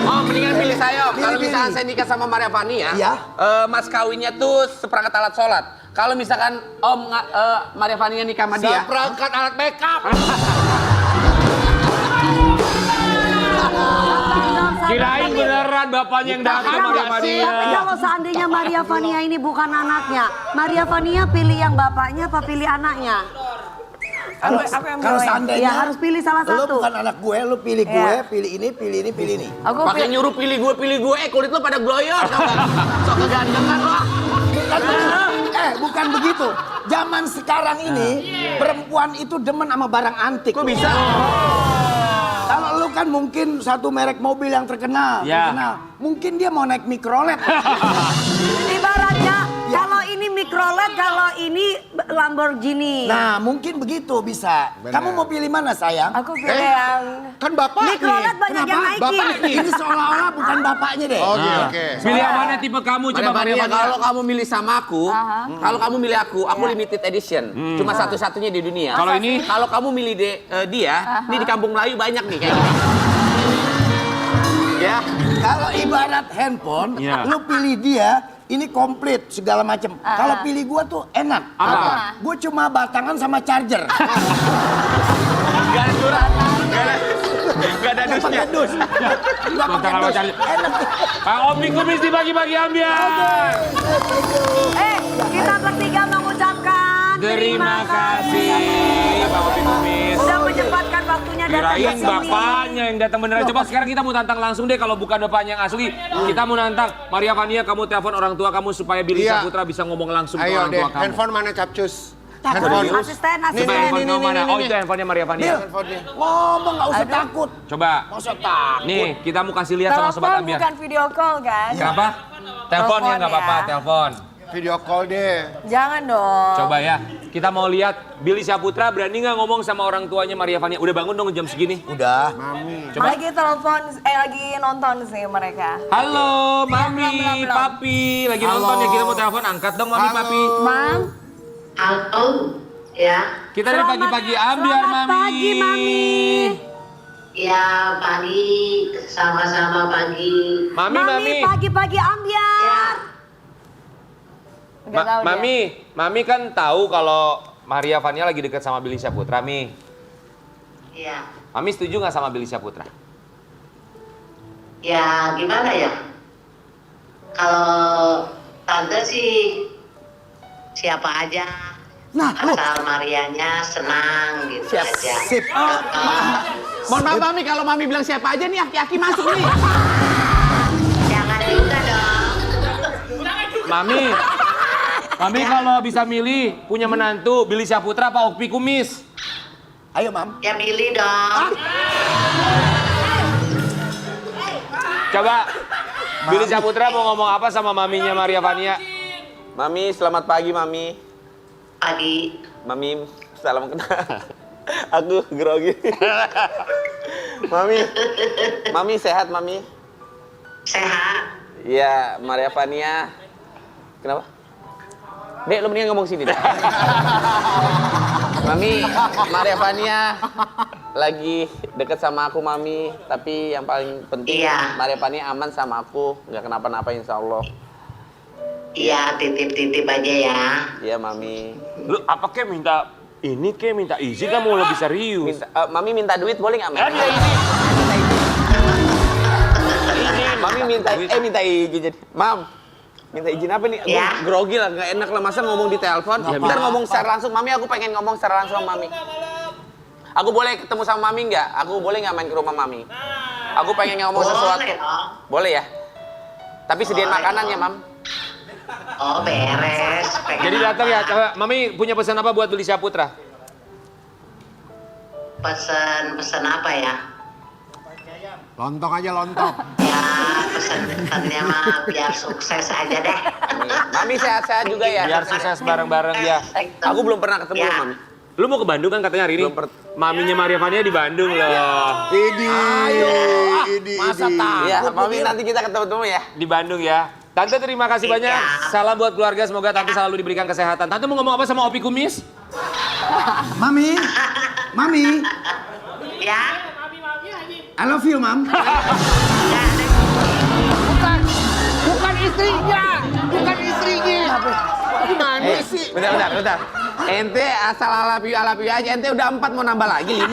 Oh, mendingan pilih saya Om. Kalau Pilih. misalkan saya nikah sama Maria Vania, Iya. mas kawinnya tuh seperangkat alat sholat. Kalau misalkan Om Maria Vania nikah sama dia, Seperangkat alat makeup. Kirain beneran bapaknya yang datang ke Maria Vania. Tapi kalau seandainya Maria Vania ini bukan anaknya, Maria Vania pilih yang bapaknya apa pilih anaknya? Kalau seandainya Ya harus pilih salah lo satu. bukan anak gue, lo pilih gue, Iya. pilih ini, pilih ini, pilih ini. Aku pakai nyuruh pilih gue, kulit lo pada gloyor. Sok kegandengan lo. Bukan begitu. Zaman sekarang ini perempuan itu demen sama barang antik. Kok bisa? Kalau lu kan mungkin satu merek mobil yang terkenal, Ya. mungkin dia mau naik mikrolet. ibaratnya kalau ini Mikrolet, kalau ini Lamborghini. Nah, mungkin begitu bisa. Kamu mau pilih mana sayang? Aku pilih yang... Kan bapak Mikrolet nih. banyak yang naikin. Bapak nih. Ini seolah-olah bukan bapaknya deh. Oke. Pilih yang mana tipe kamu? Coba Maria Vania. Kalau kamu milih sama aku, kalau kamu milih aku limited edition. Cuma satu-satunya di dunia. Kalau ini? Kalau kamu milih dia, ini di Kampung Melayu banyak nih kayak gini. Ya. Kalau ibarat handphone, Iya. lu pilih dia, ini komplit segala macem. Kalau pilih gua tuh enak. Apa? Gua cuma batangan sama charger. Gak ada surat. Gak ada dusnya. Pakai dus. Nggak pakai Batangan sama dus. charger. Enak. Pak Opi Kumis dibagi-bagi ambiar. Kita bertiga mengucapkan Terima kasih Pak Opi Kumis. Sudah menyempatkan waktunya datang ke Kirain sini. bapaknya yang datang beneran. Coba sekarang kita mau tantang langsung deh kalau bukan bapaknya yang asli. Kita mau nantang Maria Vania, kamu telepon orang tua kamu supaya Billy Iya. Saputra bisa ngomong langsung ke Ayo orang deh, tua kamu. handphone mana capcus? Asisten, Coba asisten. handphone kamu mana? Oh itu handphonenya Maria Vania. Ngomong nggak usah takut. Coba. Nggak usah takut. Nih kita mau kasih lihat sama sobat Telepon ambiar. bukan video call kan? Kenapa? Telepon ya nggak apa-apa, ya. telepon. Video call deh. Jangan dong. Coba ya, kita mau lihat Billy Saputra berani nggak ngomong sama orang tuanya Maria Vania. Udah bangun dong jam segini. Udah. Coba. Lagi telepon, lagi nonton sih mereka. Halo, Mami, belum. Papi. Lagi nonton ya, kita mau telepon. Angkat dong, Mami, Halo. Papi. Mam, Halo, ya. Kita dari pagi-pagi ambiar, Selamat Mami. pagi, Mami. Ya, pagi, sama-sama pagi. Mami. Pagi-pagi ambiar. udah tahu dia. Mami kan tahu kalau Maria Vania lagi dekat sama Billy Saputra, Mi. Ya, Mami setuju nggak sama Billy Saputra? ya gimana ya? Kalau tante sih siapa aja. Nah, lu. Asal Marianya senang gitu aja. Sip. Mohon maaf Mami, kalau Mami bilang siapa aja nih, aki-aki masuk nih. Jangan juga dong. Mami kalau bisa milih punya menantu Billy Saputra apa Opi Kumis? Ayo, Mam. Ya pilih dong. Coba Billy Saputra mau ngomong apa sama maminya Maria Vania? Mami, selamat pagi Mami. Pagi. Mami, salam kenal. Aku grogi. Mami sehat Mami? Sehat. Iya, Maria Vania. Kenapa? Dek, lu mendingan ngomong sini deh. Mami, Maria Vania lagi deket sama aku Mami, tapi yang paling penting Iya. Maria Fani aman sama aku, nggak kenapa-napa insya Allah. Iya, titip-titip aja ya. Iya Mami. Lu apa kek minta ini kek minta izin kan mau lebih serius. Mami minta duit boleh nggak? Ya, dia ini. Mami minta izin jadi. Mam, minta izin apa nih? Gue Ya. grogi lah, nggak enak lah masa ngomong di telepon. Ntar ngomong secara langsung, Mami aku pengen ngomong secara langsung sama Mami. Aku boleh ketemu sama Mami nggak? Aku boleh nggak main ke rumah Mami? Aku pengen ngomong sesuatu. Boleh dong. Boleh ya? Tapi sediain Boleh makanan ya, dong. Mam. Oh beres. Pengen Jadi datang ya, apa? coba, Mami punya pesan apa buat Billy Syahputra? Pesen apa ya? Lontong aja lontong. Ya pesennya mah biar sukses aja deh. Mami sehat-sehat juga ya. Biar sukses bareng-bareng ya. Aku belum pernah ketemu Ya. Mami. Lu mau ke Bandung kan katanya hari ini? Maminya Maria Fania di Bandung loh. Ini. Masa takut Iya, lu, Mami Bil? nanti kita ketemu ya. Di Bandung ya. Tante terima kasih banyak. Iya. Salam buat keluarga, semoga Tante selalu diberikan kesehatan. Tante mau ngomong apa sama Opi Kumis? Mami, Mami, Ya. I love you, Mam. Bukan istrinya. Bukan istrinya. Gimana sih? Bentar. Ente asal alapi aja, ente udah 4 mau nambah lagi 5.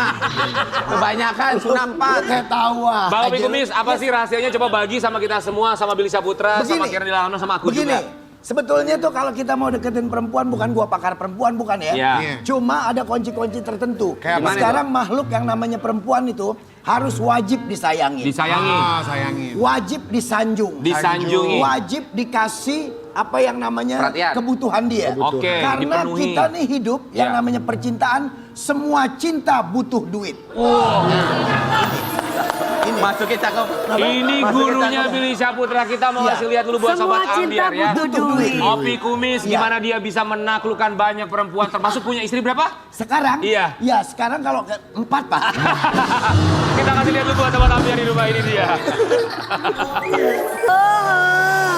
Kebanyakan sudah 4. Ketawa. Bang Opi Kumis, apa sih rahasianya? Coba bagi sama kita semua, sama Billy Syahputra, sama Begini. Karen Dilano, sama aku Begini, juga. sebetulnya tuh kalau kita mau deketin perempuan, bukan gua pakar perempuan, bukan ya. Iya. Cuma ada kunci-kunci tertentu. Kayak apa Sekarang makhluk yang namanya perempuan itu harus wajib disayangi. Disayangi, Sayangin. Wajib disanjung. disanjungi. Wajib dikasih apa yang namanya Perhatian. kebutuhan dia. Oke, Karena dipenuhi. kita nih hidup yang Ya. namanya percintaan, semua cinta butuh duit. Masukin cakep. Ini gurunya Billy Syahputra, kita mau Iya. kasih lihat dulu buat Semua Sobat cinta Ambiar ya. butuh duit. Opi Kumis, Iya. gimana dia bisa menaklukkan banyak perempuan, termasuk punya istri berapa? Sekarang, Iya. ya sekarang kalau 4 Pak. Kita kasih lihat dulu buat Sobat Ambiar di rumah ini dia.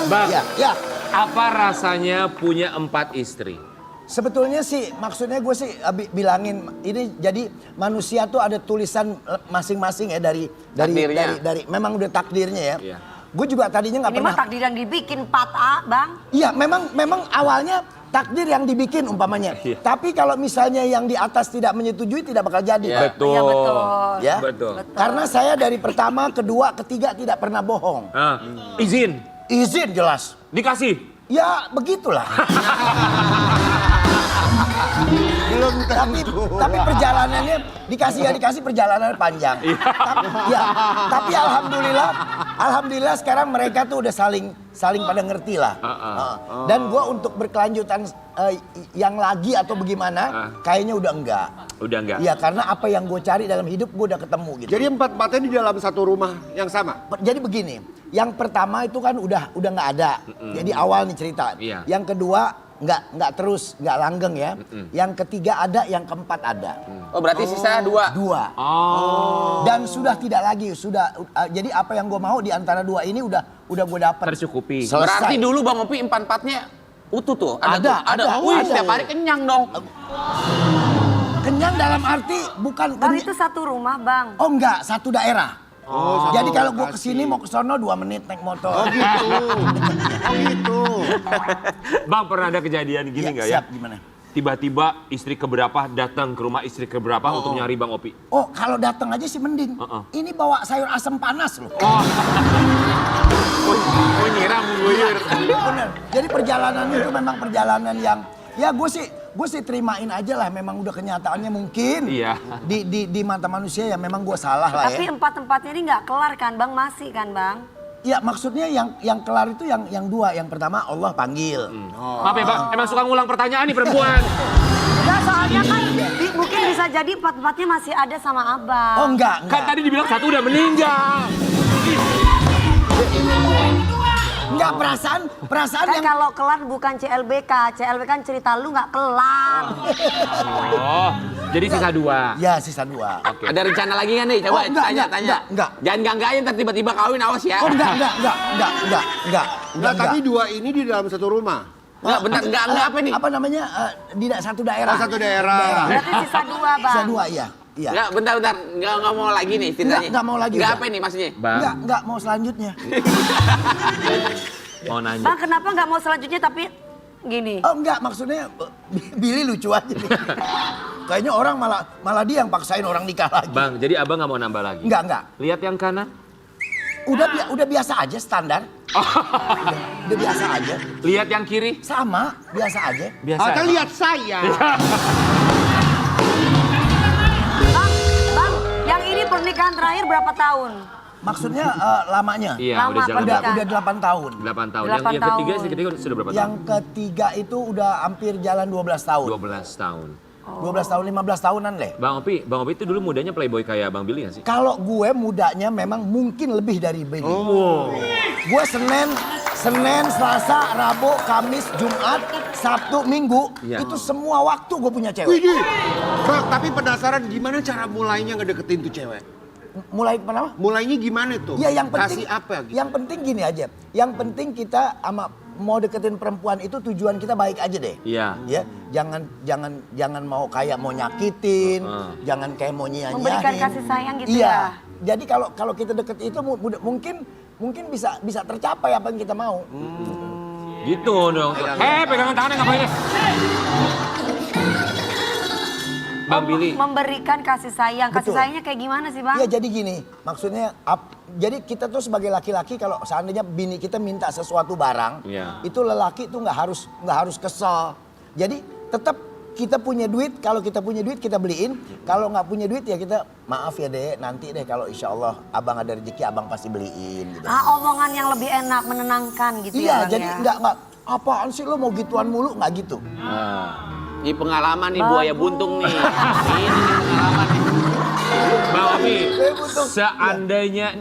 Bang, Ya. apa rasanya punya 4 istri? Sebetulnya sih maksudnya gue sih bilangin ini jadi manusia tuh ada tulisan masing-masing ya dari Takdirnya. memang udah takdirnya ya. Iya. Gue juga tadinya nggak Ini pernah. mah takdir yang dibikin 4A, Bang. Iya memang awalnya takdir yang dibikin umpamanya. Iya. Tapi kalau misalnya yang di atas tidak menyetujui tidak bakal jadi. Iya. Pak. Betul. Iya, betul. Ya. Betul. Karena saya dari pertama, kedua, ketiga tidak pernah bohong. Ah, izin, Izin jelas. dikasih. Ya begitulah. Belum tapi perjalanannya dikasih gak dikasih perjalanan panjang. Tapi alhamdulillah sekarang mereka tuh udah saling pada ngerti lah. Dan gue untuk berkelanjutan yang lagi atau bagaimana kayaknya udah enggak. Udah enggak? Iya karena apa yang gue cari dalam hidup gue udah ketemu gitu. Jadi 4-4-nya di dalam satu rumah yang sama? Jadi begini, yang pertama itu kan udah nggak ada. Jadi awal nih cerita. Iya. Yang kedua nggak terus nggak langgeng ya. Yang ketiga ada, yang keempat ada. Oh berarti sisa 2. 2. Oh, Dan sudah tidak lagi, jadi apa yang gue mau di antara 2 ini udah gue dapat. tercukupi. Selesai. Berarti dulu Bang Opi 4-4-nya utuh tuh. Ada. Wih, Ada. setiap hari kenyang dong. Kenyang dalam arti bukan Bang, itu satu rumah, Bang. Oh enggak, satu daerah. Oh, Jadi satu kalau gue lokasi. kesini mau ke sono 2 menit naik motor. Oh gitu. Oh gitu. Bang, pernah ada kejadian gini nggak ya? Siap, gimana? Tiba-tiba istri keberapa datang ke rumah istri keberapa untuk nyari Bang Opi? Oh kalau datang aja sih mending. Ini bawa sayur asam panas loh. Oh, nyiram buyur. Bener. Jadi perjalanan itu memang perjalanan yang ya gue sih terimain aja lah. Memang udah kenyataannya mungkin Iya. di mata manusia ya memang gue salah lah Tapi ya. 4-4-nya ini nggak kelar kan, Bang? Masih kan, Bang? Ya maksudnya yang kelar itu yang 2. Yang pertama Allah panggil. Maaf ya Bang, emang suka ngulang pertanyaan nih perempuan. Enggak, soalnya kan mungkin bisa jadi 4-4-nya masih ada sama Abang. Oh enggak. Kan tadi dibilang satu udah meninggal. Enggak perasaan Kan yang kalau kelar bukan CLBK. CLBK kan cerita lu nggak kelar. Oh, jadi sisa 2. ya sisa 2. Oke. Ada rencana lagi nggak nih? Coba Oh, enggak, tanya. enggak. Jangan ganggain ntar tiba-tiba kawin, awas ya. Oh enggak. Nah, tapi 2 ini di dalam satu rumah. Enggak, bentar, enggak apa nih? Apa namanya? Di satu daerah. Oh, satu daerah. Berarti sisa 2, Bang. Sisa 2 iya. Iya. Enggak, bentar. Enggak mau lagi nih ceritanya. Enggak mau lagi. Enggak udah. apa ini maksudnya? Bang, Enggak mau selanjutnya. mau nanya. Bang, kenapa nggak mau selanjutnya tapi gini? Oh enggak, maksudnya Billy lucu aja nih. Kayaknya orang malah dia yang paksain orang nikah lagi. Bang, jadi abang nggak mau nambah lagi? Enggak. Lihat yang kanan. Udah biasa aja standar. Udah biasa aja. Lihat yang kiri. Sama, biasa aja. Biasa. Atau lihat saya. Bang, yang ini pernikahan terakhir berapa tahun? Maksudnya lamanya. Iya, Lama udah jalan pernikahan. Udah 8 tahun. 8 tahun. 8 Yang ketiga, tahun. sudah berapa Yang tahun? ketiga itu udah hampir jalan 12 tahun. 12 tahun. 12 tahun, 15 tahunan deh. Bang Opi itu dulu mudanya playboy kayak Bang Billy gak sih? Kalau gue mudanya memang mungkin lebih dari Billy. Gue Senin, Selasa, Rabu, Kamis, Jumat, Sabtu, Minggu. Iya. Itu semua waktu gue punya cewek. Widih. Bang, tapi penasaran gimana cara mulainya ngedeketin tuh cewek? Mulai kenapa? Mulainya gimana tuh? Ya yang penting, Kasih apa gitu? Yang penting gini aja. Yang penting kita mau deketin perempuan itu tujuan kita baik aja deh. Iya. Ya, jangan mau kayak mau nyakitin, jangan kayak mau nyanyiin. Memberikan kasih sayang gitu iya. ya. Jadi kalau kita deket itu mungkin bisa tercapai apa yang kita mau. Gitu dong. Pegangan tangannya ngapain? Bang Billy. Memberikan kasih sayang. Kasih Betul. sayangnya kayak gimana sih, Bang? Iya jadi gini, maksudnya jadi kita tuh sebagai laki-laki kalau seandainya bini kita minta sesuatu barang, Iya. itu lelaki tuh nggak harus kesel. Jadi tetap kita punya duit, kalau kita punya duit kita beliin, kalau nggak punya duit ya kita maaf ya deh, nanti deh kalau insya Allah abang ada rezeki abang pasti beliin. Gitu. Omongan yang lebih enak, menenangkan gitu Iya, ya, Bang jadi ya? nggak apaan sih lo mau gituan mulu nggak gitu. Ini pengalaman nih buaya buntung nih. Ini pengalaman nih. Bang Opi, Buntung. seandainya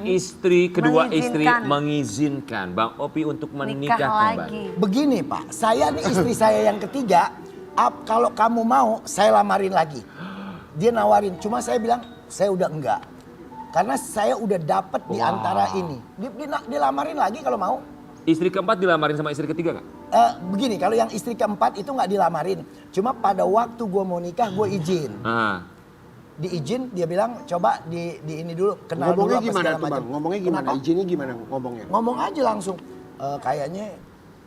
kedua istri Mengizinkan. mengizinkan Bang Opi untuk menikah Nikah kembali. lagi. Begini Pak, saya nih istri saya yang ketiga, kalau kamu mau saya lamarin lagi. Dia nawarin, cuma saya bilang saya udah enggak. Karena saya udah dapet di antara ini. Dia lamarin lagi kalau mau. Istri keempat dilamarin sama istri ketiga nggak? Begini, kalau yang istri keempat itu nggak dilamarin. Cuma pada waktu gue mau nikah gue izin. Diizin dia bilang coba di ini dulu kenal Ngomongnya dulu apa gimana segala tuh macam. Bang? Ngomongnya gimana? Kenapa? Izinnya gimana ngomongnya? Ngomong aja langsung. Kayaknya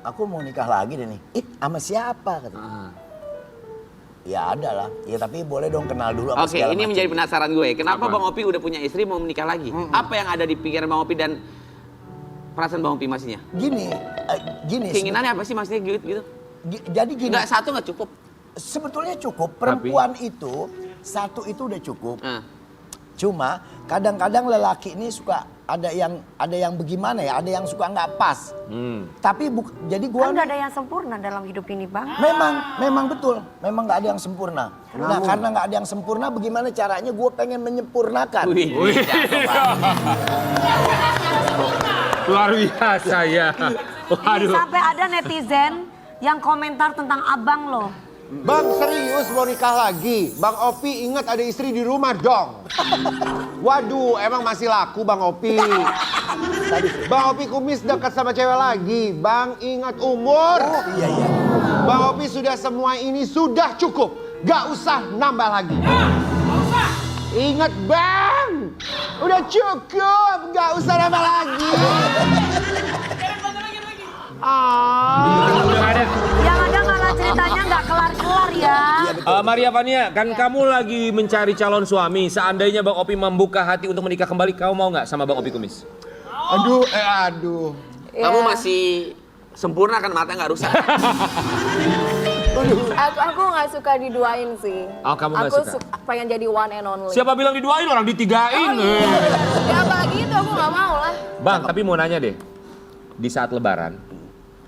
aku mau nikah lagi deh nih. Sama siapa kata. Ya ada lah. Ya tapi boleh dong kenal dulu apa Oke, segala ini macam. menjadi penasaran gue. Kenapa Apa? Bang Opi udah punya istri mau menikah lagi? Apa yang ada di pikiran Bang Opi dan perasaan Bang Opi maksudnya? Gini. Keinginannya apa sih maksudnya gitu? Jadi gini. Enggak, satu nggak cukup. Sebetulnya cukup. Perempuan itu satu itu udah cukup. Cuma kadang-kadang lelaki ini suka ada yang bagaimana ya, ada yang suka nggak pas. Tapi jadi gua Kan nggak ada yang sempurna dalam hidup ini, Bang. memang betul, memang nggak ada yang sempurna. Nah karena nggak ada yang sempurna, bagaimana caranya gue pengen menyempurnakan. Luar biasa ya. Ini sampai ada netizen yang komentar tentang abang loh. Bang serius mau nikah lagi? Bang Opi ingat ada istri di rumah dong. Waduh, emang masih laku Bang Opi. Bang Opi kumis dekat sama cewek lagi. Bang ingat umur. Oh iya. Bang Opi sudah semua ini sudah cukup. Gak usah nambah lagi. Ingat Bang, udah cukup. Gak usah nambah lagi. Yang ada malah ceritanya nggak kelar-kelar ya. Maria Vania, kan kamu lagi mencari calon suami. Seandainya Bang Opi membuka hati untuk menikah kembali, kamu mau nggak sama Bang Opi Kumis? Aduh. Kamu masih sempurna kan, mata nggak rusak. Aku nggak suka diduain sih. Oh, kamu nggak aku suka? pengen jadi one and only. Siapa bilang diduain, orang ditigain. Ya apalagi itu aku nggak mau lah. Bang, tapi mau nanya deh. Di saat lebaran,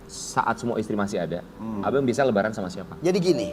saat semua istri masih ada, abang bisa lebaran sama siapa? Jadi gini.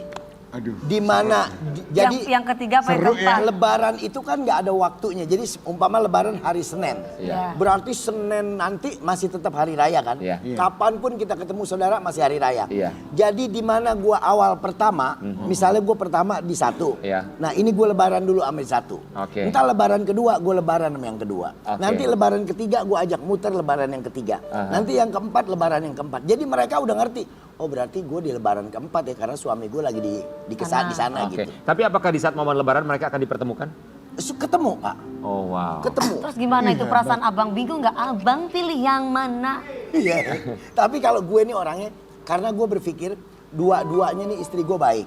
Di mana jadi yang ketiga apa yang keempat? Lebaran itu kan nggak ada waktunya. Jadi umpama lebaran hari Senin. Iya. Berarti Senin nanti masih tetap hari raya kan? Iya. Kapanpun kita ketemu saudara masih hari raya. Iya. Jadi di mana gua awal pertama, misalnya gua pertama di 1. Iya. Nah, ini gua lebaran dulu sama di 1. Oke. Entar lebaran kedua gua lebaran sama yang kedua. Oke. Nanti lebaran ketiga gua ajak muter lebaran yang ketiga. Nanti yang keempat lebaran yang keempat. Jadi mereka udah ngerti. Oh berarti gue di lebaran keempat ya karena suami gue lagi di sana Oke. gitu. Tapi apakah di saat momen lebaran mereka akan dipertemukan? Ketemu Pak, Oh wow. ketemu. Terus gimana itu perasaan abang bingung nggak? Abang pilih yang mana? Iya. Tapi kalau gue nih orangnya, karena gue berpikir dua-duanya nih istri gue baik.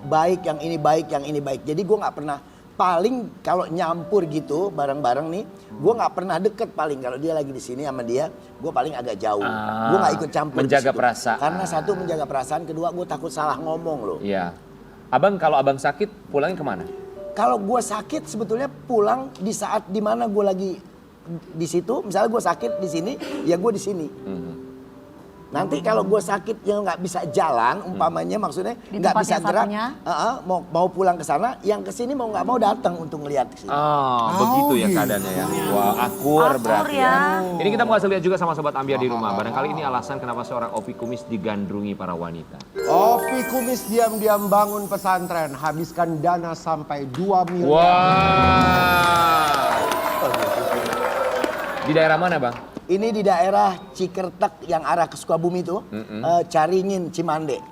Baik yang ini baik, yang ini baik. Jadi gue nggak pernah paling kalau nyampur gitu bareng-bareng nih, gue nggak pernah deket paling kalau dia lagi di sini sama dia, gue paling agak jauh. Gue nggak ikut campur. Menjaga di situ. perasaan. Karena satu menjaga perasaan, kedua gue takut salah ngomong loh. Iya. Abang kalau abang sakit pulangnya kemana? Kalau gue sakit sebetulnya pulang di saat dimana gue lagi di situ, misalnya gue sakit di sini, ya gue di sini. Nanti kalau gue sakit yang nggak bisa jalan, umpamanya maksudnya Di nggak tempat bisa yang gerak, satunya? mau pulang ke sana, yang ke sini mau nggak mau datang untuk ngeliat ke sini. Oh, begitu ya keadaannya ya. Wah, akur berarti ya. Ini kita mau kasih lihat juga sama sobat Ambiar di rumah. Barangkali ini alasan kenapa seorang Opi Kumis digandrungi para wanita. Opi Kumis diam-diam bangun pesantren, habiskan dana sampai 2 miliar. Wah. Di daerah mana, Bang? Ini di daerah Cikertek yang arah ke Sukabumi itu, Caringin, Cimande.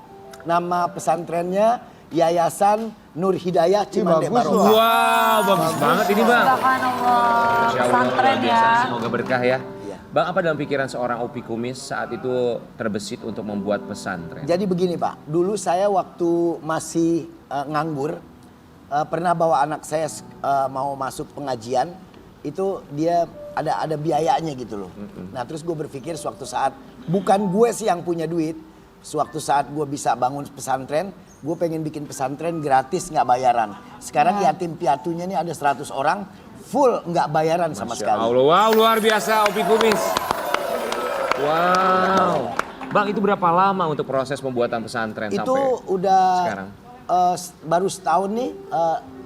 Nama pesantrennya Yayasan Nur Hidayah Cimande bagus Barokah. Wow, bagus banget ini, Bang. Subhanallah. Masya Allah, Pesantren luar biasa. ya. Semoga berkah ya. Iya. Bang, apa dalam pikiran seorang Opi Kumis saat itu terbesit untuk membuat pesantren? Jadi begini Pak, dulu saya waktu masih nganggur, pernah bawa anak saya mau masuk pengajian, itu dia ada biayanya gitu loh. Nah terus gue berpikir suatu saat, bukan gue sih yang punya duit, suatu saat gue bisa bangun pesantren, gue pengen bikin pesantren gratis nggak bayaran. Sekarang yatim piatunya nih ada 100 orang, full nggak bayaran sama Masya sekali. Allah, wow luar biasa Opi Kumis. Wow. Bang, itu berapa lama untuk proses pembuatan pesantren Itu sampai udah sekarang? Baru setahun nih,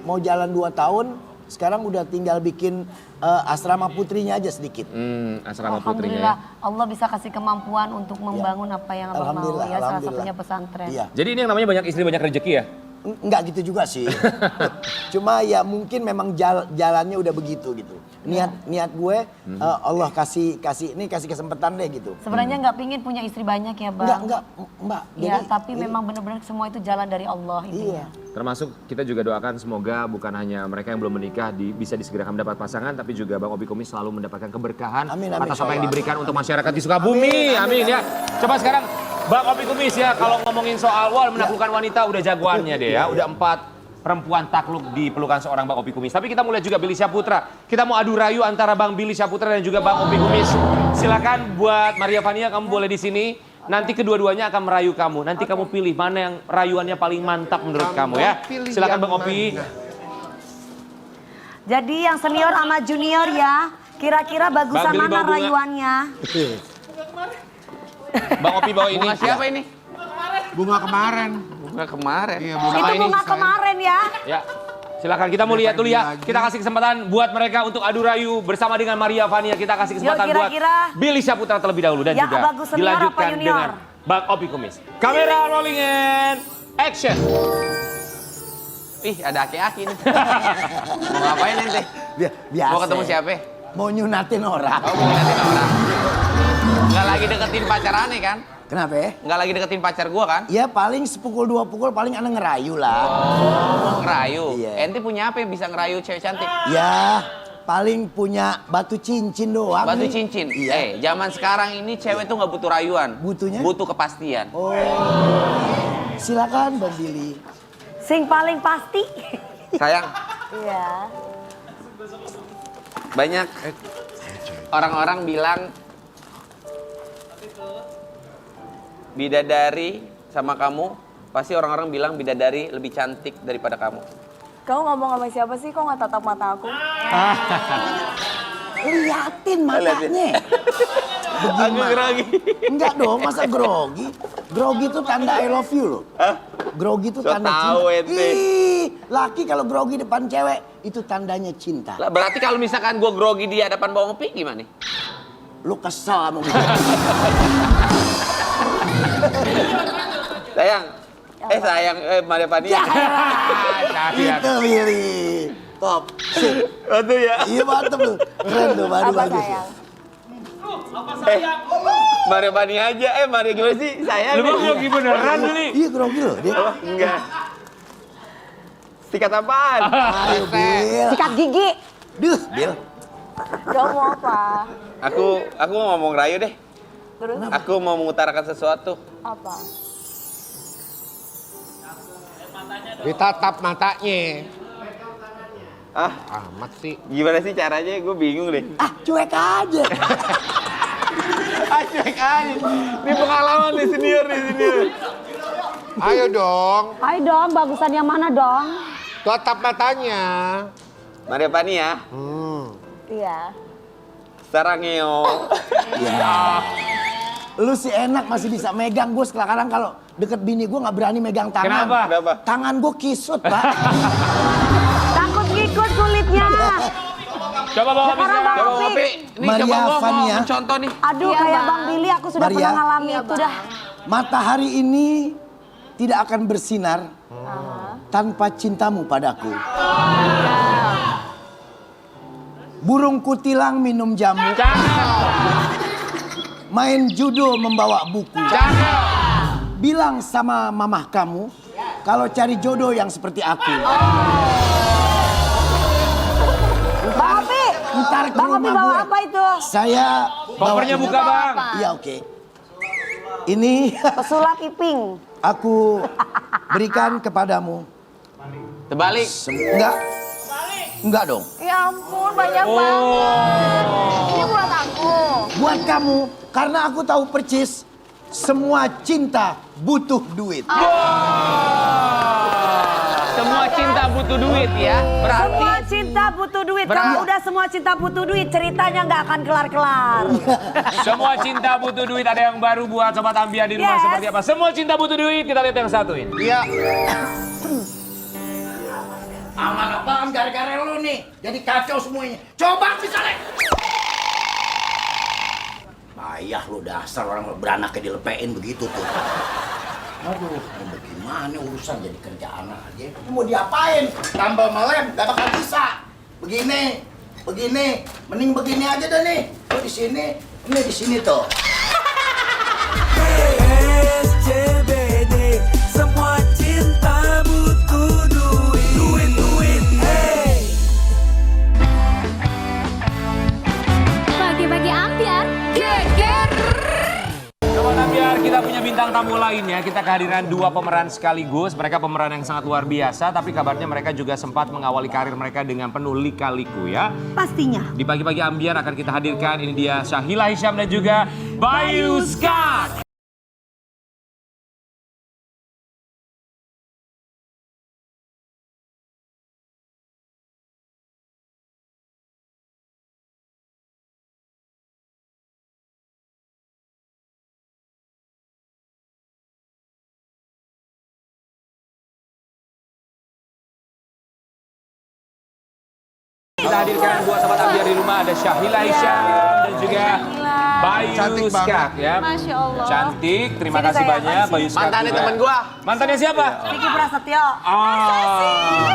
mau jalan 2 tahun. Sekarang udah tinggal bikin asrama putrinya aja sedikit. Asrama putrinya ya. Alhamdulillah Allah bisa kasih kemampuan untuk membangun apa yang abang mau Alhamdulillah, ya. Salah alhamdulillah. satunya pesantren. Iya. Jadi ini yang namanya banyak istri banyak rezeki ya? Enggak gitu juga sih. Cuma ya mungkin memang jalannya udah begitu gitu. Niat gue Allah kasih kesempatan deh gitu. Sebenarnya nggak pingin punya istri banyak ya bang. Enggak Mbak. Ya tapi memang benar-benar semua itu jalan dari Allah intinya. Termasuk kita juga doakan semoga bukan hanya mereka yang belum menikah bisa disegerakan mendapat pasangan, tapi juga Bang Opi Kumis selalu mendapatkan keberkahan Amin, atas apa yang insya Allah. diberikan untuk masyarakat di Sukabumi. Amin ya. Coba sekarang Bang Opi Kumis ya, kalau ngomongin soal menaklukkan wanita udah jagoannya deh ya. Udah 4 perempuan takluk di pelukan seorang Bang Opi Kumis. Tapi kita mulai juga Billy Syahputra. Kita mau adu rayu antara Bang Billy Syahputra dan juga Bang Opi Kumis. Silakan buat Maria Vania, kamu boleh di sini. Nanti kedua-duanya akan merayu kamu. Nanti kamu pilih mana yang rayuannya paling mantap menurut kamu ya. Silakan Bang Opi. Jadi yang senior sama junior ya. Kira-kira bagusan Bang Billy mana bawa bunga. rayuannya? Bang Opi bawa ini. Bunga siapa ini? Bunga kemarin. Bunga kemarin. Iya, Itu ini. bunga kemarin ya. Ya, silakan kita mau lihat dulu ya. Kita kasih kesempatan buat mereka untuk adu rayu bersama dengan Maria Vania. Kita kasih kesempatan Yuk, kira-kira. buat Billy Syahputra terlebih dahulu dan Ya, juga bagus senior dilanjutkan apa junior? dengan Bang Opi Kumis. Kamera rolling and action. Ih, ada aki-aki nih. Mau ngapain ente? Biasa. Mau ketemu siapa? Mau nyunatin orang. Oh, mau ngeliatin orang. Nggak lagi deketin pacar aneh kan? Kenapa ya? Nggak lagi deketin pacar gua kan? Ya paling sepukul 2 pukul paling ana ngerayu lah. Oh, ngerayu. Iya. Ente punya apa yang bisa ngerayu cewek cantik? Ya paling punya batu cincin doang. Batu nih. cincin. Iya. Zaman sekarang ini cewek tuh nggak butuh rayuan. Butuhnya? Butuh kepastian. Oh. Silakan Bang Billy. Sing paling pasti. Sayang, Iya. banyak orang-orang bilang bidadari sama kamu, pasti orang-orang bilang bidadari lebih cantik daripada kamu. Kamu ngomong sama siapa sih? Kok nggak tatap mata aku? Liatin matanya. Bagaimana? grogi. Enggak dong, masa grogi? Grogi itu tanda I love you loh. Grogi itu So tanda tahu cinta. ente. Ih, laki kalau grogi depan cewek itu tandanya cinta. Lah, berarti kalau misalkan gue grogi di hadapan Bang Opi gimana? Lu kesel sama gue. Sayang, sayang, Maria Vania. Itu Billy. Top. Sip. Aduh ya. Iya mantep lu. Keren tuh, baru Apa bagus. sayang? Maria Vania aja, Maria gimana sih? Sayang. Lu bang grogi beneran nih. Iya grogi loh dia. Enggak. Sikat apaan? Ayo, Bil. Sikat gigi. Duh, Bil. Kamu mau apa? Aku mau ngomong Rayu deh. Terus Aku mau mengutarakan sesuatu. apa? Ditatap matanya. Ah, Amat sih. gimana sih caranya? Gue bingung deh. Ah, cuek aja. Cuek aja. Ini pengalaman nih senior. Ayo dong, Ayo dong, bagusan yang mana dong? tatap matanya. Maria Pani ya. Iya. Sarangeo. Ya. Lu sih enak masih bisa megang. Gue sekarang kalau deket bini gue nggak berani megang tangan. Kenapa? Tangan gue kisut, Pak. Takut ngikut kulitnya. Coba bawa Sekarang Bang Coba Opi. Opi. Nih Maria coba gua mau Fania. mencontoh nih. Aduh, Iya, kayak Bang. Bang Billy aku sudah Maria. pernah ngalami Iya, itu Bang. dah. Matahari ini tidak akan bersinar tanpa cintamu padaku. Burung kutilang minum jamu. Main judo membawa buku. Bilang sama mamah kamu kalau cari jodoh yang seperti aku. Bang Opi. Ntar ke Bang Opi rumah bawa gue. apa itu? Saya Kopernya bawa buka, ini. Bang. Iya, oke. Ini Pesulap iping. aku berikan kepadamu. Terbalik. Enggak dong. Ya ampun, banyak banget. Ini buat aku. Buat kamu, karena aku tahu percis semua cinta butuh duit. Semua cinta butuh duit ya. Berarti Semua cinta butuh duit. Kalau udah semua cinta butuh duit, ceritanya nggak akan kelar-kelar. Semua cinta butuh duit. Ada yang baru buat Sobat Ambiar di rumah Yes. seperti apa? Semua cinta butuh duit. Kita lihat yang satu ini. Iya. Aman apaan gara-gara lu nih. Jadi kacau semuanya. Coba misalnya. Payah lu dasar orang beranaknya dilepein begitu tuh. Aduh, bagaimana urusan jadi kerja anak aja. Mau diapain? Tambah melem, gak bakal bisa. Begini, mending begini aja dah nih. Lu di sini, ini di sini tuh. SCBD, semua cinta butuh duit. Duit, hey. Bagi-bagi ambiar, geger. Sobat Ambiar, kita punya bintang tamu lainnya. Kita kehadiran dua pemeran sekaligus. Mereka pemeran yang sangat luar biasa, tapi kabarnya mereka juga sempat mengawali karir mereka dengan penuh lika-liku ya. Pastinya. Di pagi-pagi Ambiar akan kita hadirkan, ini dia Sahila Hisyam dan juga Bayu Skak. Kita hadirkan buat Sobat Ambiar di rumah, ada Sahila Hisyam dan juga Bayu Cantik banget. Skak ya. Masya Allah. Cantik, terima Sini kasih saya, banyak Bayu Skak mantannya juga. temen gua. Mantannya siapa? Vicky Prasetyo. Ah,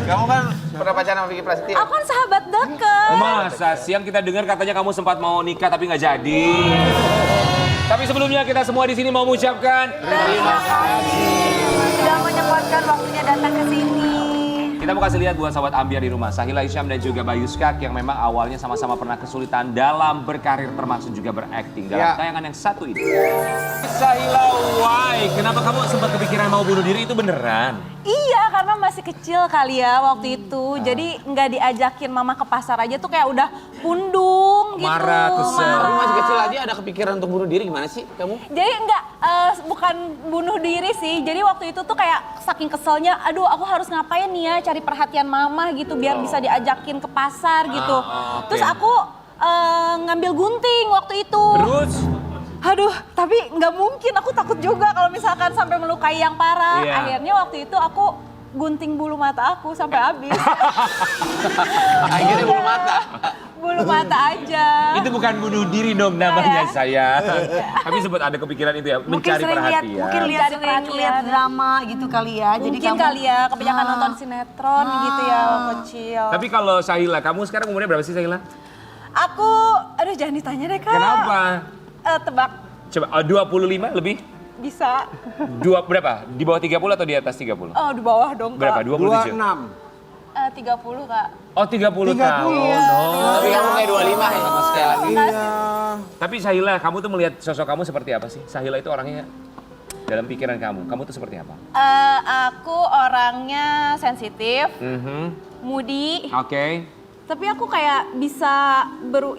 Kamu kan pernah pacaran sama Vicky Prasetyo? Aku kan sahabat deket. masa siang kita dengar katanya kamu sempat mau nikah tapi nggak jadi. Tapi sebelumnya kita semua di sini mau mengucapkan Terima kasih. Sudah menyempatkan waktunya datang ke sini. kita mau kasih lihat buat Sobat Ambiar di rumah, Sahila Hisyam dan juga Bayu Skak yang memang awalnya sama-sama pernah kesulitan dalam berkarir termasuk juga berakting dalam Ya. tayangan yang satu ini. Sahila, why? Kenapa kamu sempat kepikiran mau bunuh diri itu beneran? Iya, karena masih kecil kali ya waktu itu. Jadi nggak diajakin mama ke pasar aja tuh kayak udah pundung gitu. Marah, kesel. Tapi masih kecil aja ada kepikiran untuk bunuh diri gimana sih kamu? Jadi bukan bunuh diri sih. Jadi waktu itu tuh kayak saking keselnya, aduh aku harus ngapain nih ya, cari perhatian mama gitu biar bisa diajakin ke pasar gitu. oke. Terus aku ngambil gunting waktu itu. Terus? Aduh, tapi nggak mungkin. Aku takut juga kalau misalkan sampai melukai yang parah. Iya. Akhirnya waktu itu aku gunting bulu mata aku sampai habis. Akhirnya bulu mata. Bulu mata aja. Itu bukan bunuh diri dong namanya saya. Tapi sempat ada kepikiran itu ya, Mungkin mencari sering lihat, perhatian. mungkin lihat Cari sering perhatian. lihat drama gitu kali ya. Jadi Mungkin kamu kali ya, kebanyakan nonton sinetron gitu ya waktu kecil. Tapi kalau Sahila, kamu sekarang umurnya berapa sih Sahila? Aku, aduh jangan ditanya deh Kak. Kenapa? Tebak, Coba 25 lebih? bisa. Berapa? Di bawah 30 atau di atas 30? Oh, di bawah dong, Berapa? Kak. 27? 30, Kak. Oh 30 tahun. Oh. Tapi kamu kayak 25 ya sama sekali. Tapi Sahila, kamu tuh melihat sosok kamu seperti apa sih? Sahila itu orangnya dalam pikiran kamu tuh seperti apa? Aku orangnya sensitif, moody. Oke. Tapi aku kayak bisa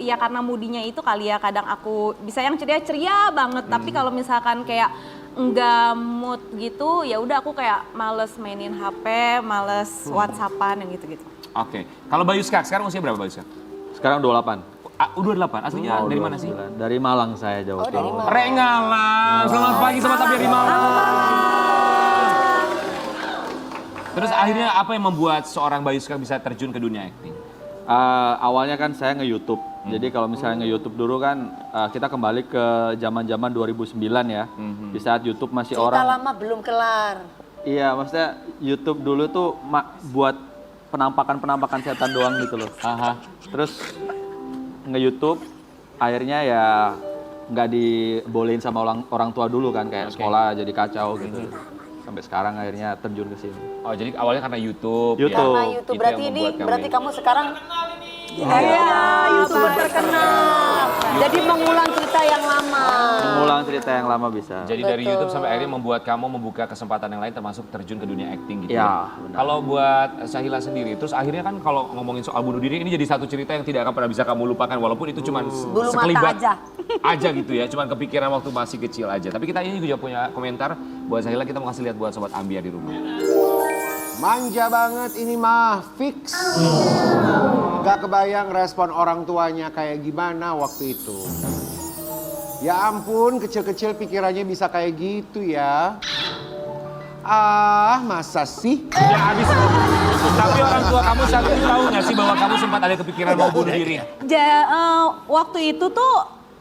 ya karena moodinya itu kali ya, kadang aku bisa yang ceria-ceria banget. Tapi kalau misalkan kayak enggak mood gitu, ya udah aku kayak males mainin HP, males WhatsAppan yang gitu-gitu. Oke. Kalau Bayu sekarang usia berapa Bayu sekarang? Sekarang 28. Udah 28. Aslinya dari mana sih? Dari Malang saya jauh. dari Malang. Rengalang. Selamat pagi sobat Abi dari Malang. Terus akhirnya apa yang membuat seorang Bayu sekarang bisa terjun ke dunia akting? Awalnya kan saya nge-YouTube. Jadi kalau misalnya nge-YouTube dulu kan kita kembali ke zaman-zaman 2009 ya. Di saat YouTube masih Cerita orang. lama belum kelar. Iya, maksudnya YouTube dulu tuh buat penampakan setan doang gitu loh. Terus nge-YouTube akhirnya ya nggak dibolehin sama orang tua dulu kan, kayak sekolah jadi kacau gitu. Sampai sekarang akhirnya terjun ke sini. Oh, jadi awalnya karena YouTube. YouTube. Karena YouTube Itu berarti yang ini membuat kamu berarti ini. kamu sekarang YouTuber terkenal. Jadi mengulang cerita yang lama. Mengulang cerita yang lama bisa. Jadi dari YouTube sampai akhirnya membuat kamu membuka kesempatan yang lain termasuk terjun ke dunia acting gitu. Ya, benar. Kalau buat Sahila sendiri, terus akhirnya kan kalau ngomongin soal bunuh diri ini jadi satu cerita yang tidak akan pernah bisa kamu lupakan walaupun itu cuma Bulu mata sekelibat aja. gitu ya, cuman kepikiran waktu masih kecil aja. Tapi kita ini juga punya komentar buat Sahila, kita mau kasih lihat buat sobat Ambiar di rumah. Manja banget ini mah, fix. Gak kebayang respon orang tuanya kayak gimana waktu itu. Ya ampun, kecil-kecil pikirannya bisa kayak gitu ya. Masa sih? Ya habis. Tapi orang tua kamu saat itu tahu nggak sih bahwa kamu sempat ada kepikiran mau bunuh diri? Waktu itu tuh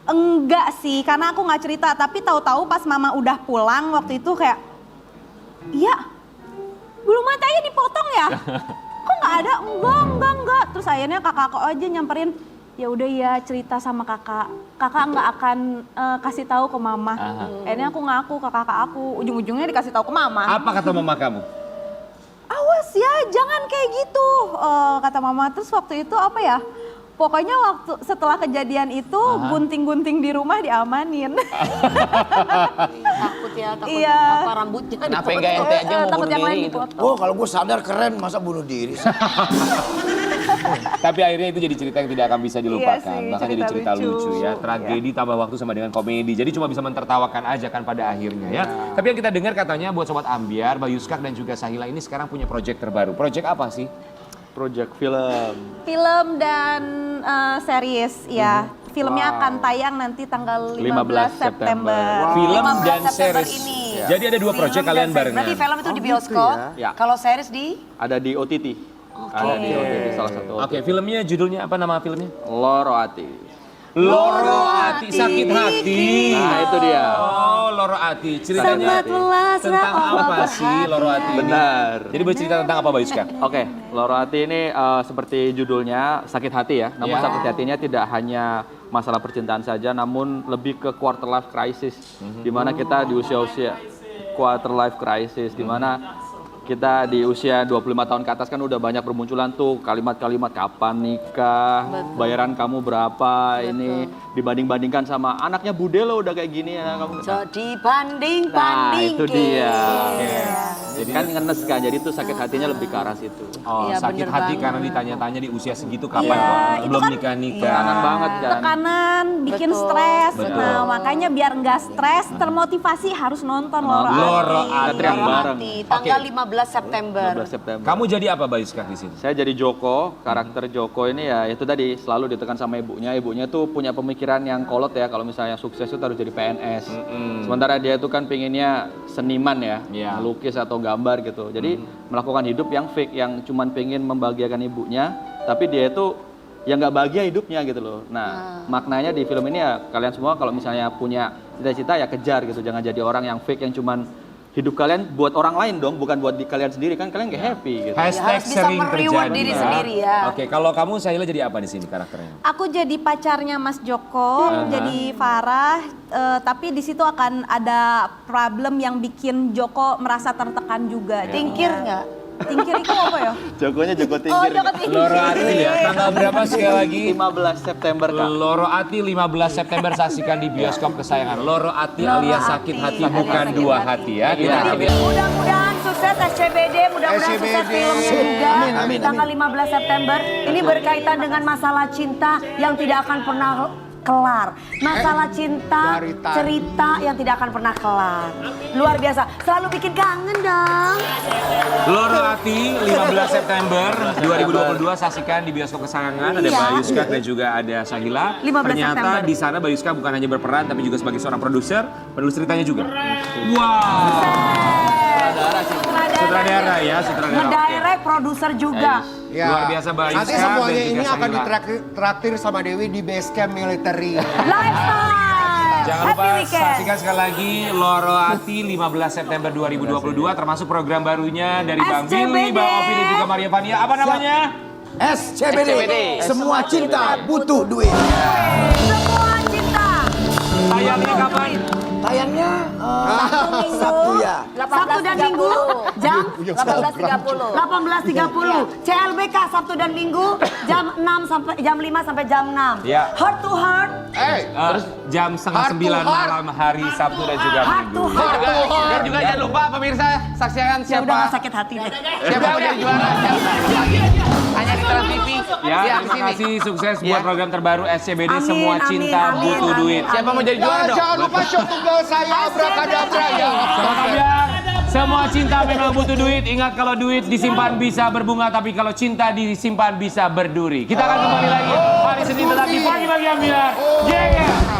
enggak sih, karena aku nggak cerita. Tapi tahu-tahu pas mama udah pulang waktu itu kayak, iya, bulu matanya dipotong ya? Kok nggak ada? Enggak. Terus akhirnya kakak aku aja nyamperin, ya udah ya cerita sama kakak. Kakak nggak akan kasih tahu ke mama. Akhirnya aku ngaku ke kakak aku, ujung-ujungnya dikasih tahu ke mama. Apa kata mama kamu? Awas ya, jangan kayak gitu, kata mama. Terus waktu itu apa ya? Pokoknya setelah kejadian itu gunting-gunting di rumah diamanin. Takut ya, takut Iya. apa rambutnya. Kenapa enggak ente aja mau Takut bunuh yang lain diri gitu? dipotong. Oh, kalau gue sadar keren, masa bunuh diri sih? Tapi akhirnya itu jadi cerita yang tidak akan bisa dilupakan. Iya sih, Bahkan jadi cerita cerita lucu lucu. ya. Tragedi tambah waktu sama dengan komedi. Jadi cuma bisa mentertawakan aja kan pada akhirnya ya. Tapi yang kita dengar katanya buat sobat Ambiar, Bayu Skak dan juga Sahila ini sekarang punya project terbaru. Project apa sih? Project film. Film dan series ya. Filmnya akan tayang nanti tanggal 15 September. Film 15 dan September series. ini. Jadi ada dua project kalian barengan. Berarti film itu di bioskop, ya? kalau series di? Ada di OTT. Ada di OTT salah satu. Oke, filmnya judulnya apa, nama filmnya? Loro Ati. Loro Ati, sakit hati. Nah, itu dia. Oh, Loro Ati. Ceritanya tentang apa sih Loro Ati ini? Benar. Jadi bercerita tentang apa, Bayu Skak? Oke, Loro Hati ini seperti judulnya sakit hati ya. Namun Ya. sakit hatinya tidak hanya masalah percintaan saja, namun lebih ke quarter life crisis. Di mana kita di usia-usia quarter life crisis, di mana kita di usia 25 tahun ke atas kan udah banyak bermunculan tuh kalimat-kalimat kapan nikah, bayaran kamu berapa, ini dibanding-bandingkan sama anaknya Bude lo udah kayak gini ya kamu. Jadi banding. Nah, itu dia. Jadi kan ngenes kan, jadi tuh sakit hatinya lebih ke arah situ. Oh, Iya, sakit bener hati banget. karena ditanya-tanya di usia segitu kapan Iya, kok itu belum kan nikah-nikah. Tekanan banget kan. Tekanan, bikin Betul. stres. Betul. Nah, makanya biar nggak stres, termotivasi harus nonton Loro Ati. Loro Kita Ati. teriak bareng. Tanggal 15 September. 15 September. Kamu jadi apa, Bayu Skak, di sini? Saya jadi Joko, karakter Joko ini ya itu tadi selalu ditekan sama ibunya. Ibunya tuh punya pemikiran yang kolot ya, kalau misalnya sukses itu harus jadi PNS. Sementara dia tuh kan pinginnya seniman ya, Iya. melukis atau gambar gitu. Jadi melakukan hidup yang fake, yang cuman pengen membahagiakan ibunya, tapi dia itu yang nggak bahagia hidupnya gitu loh. Nah, maknanya di film ini ya kalian semua kalau misalnya punya cita-cita ya kejar gitu, jangan jadi orang yang fake yang cuman hidup kalian buat orang lain dong, bukan buat di kalian sendiri kan kalian gak happy gitu. Hashtag harus bisa sering mereward terjadi diri sendiri ya. Oke, kalau kamu Sahila jadi apa di sini karakternya? Aku jadi pacarnya Mas Joko, jadi Farah, tapi di situ akan ada problem yang bikin Joko merasa tertekan juga. Tingkir nggak? Tingkir itu apa ya? Jokonya Joko Oh, Tingkir. Joko Tingkir. Loro Ati ya, tanggal berapa sekali lagi? 15 September Kak. Loro Ati 15 September saksikan di bioskop kesayangan. Loro Ati alias sakit hati bukan dua hati ya. Kita Mudah-mudahan sukses SCBD, mudah-mudahan sukses filmnya juga. Amin. Tanggal 15 September, ini berkaitan dengan masalah cinta yang tidak akan pernah kelar. Masalah cinta, cerita yang tidak akan pernah kelar. Luar biasa, selalu bikin kangen dong. Loro Ati 15 September 2022 saksikan di bioskop kesayangan. Ada Iya. Bayuska dan juga ada Sahila. 15 Ternyata September. di sana Bayuska bukan hanya berperan tapi juga sebagai seorang produser, penulis ceritanya juga. Wow. Sutradara ya, sutradara. Ngedirect, produser juga. Ya. Luar biasa Bayuska. Nanti semuanya dan juga ini akan Sahila. ditraktir sama Dewi di base camp military. Lifestyle. Jangan lupa Happy weekend. saksikan sekali lagi Loro Ati 15 September 2022 termasuk program barunya dari Bang SCBD. Billy, Bang Opi dan juga Maria Vania. Apa namanya? SCBD. Semua cinta butuh duit. Semua cinta. Tayangnya kapan? Tayangnya Sabtu ya. Sabtu dan Minggu jam 18.30. 18.30. CLBK Sabtu dan Minggu jam 6 sampai jam 5 sampai jam 6. Ya. Heart to heart. Terus jam setengah 9 malam hari Sabtu dan juga Heart to Minggu. heart. Dan juga jangan lupa pemirsa saksikan Ya udah gak siapa sakit hati deh. siapa mau jadi juara. Hanya di Trans TV. Ya, Siap terima sini. kasih sukses Ya. buat program terbaru SCBD Amin, Semua amin, Cinta amin, Butuh amin, Duit. Siapa mau jadi juara dong? Jangan lupa show tunggal saya Abrakadabra ya. Selamat biar semua cinta memang butuh duit. Ingat kalau duit disimpan bisa berbunga, tapi kalau cinta disimpan bisa berduri. Kita akan kembali lagi hari Senin tetapi pagi-pagi Ambiar. Yeah.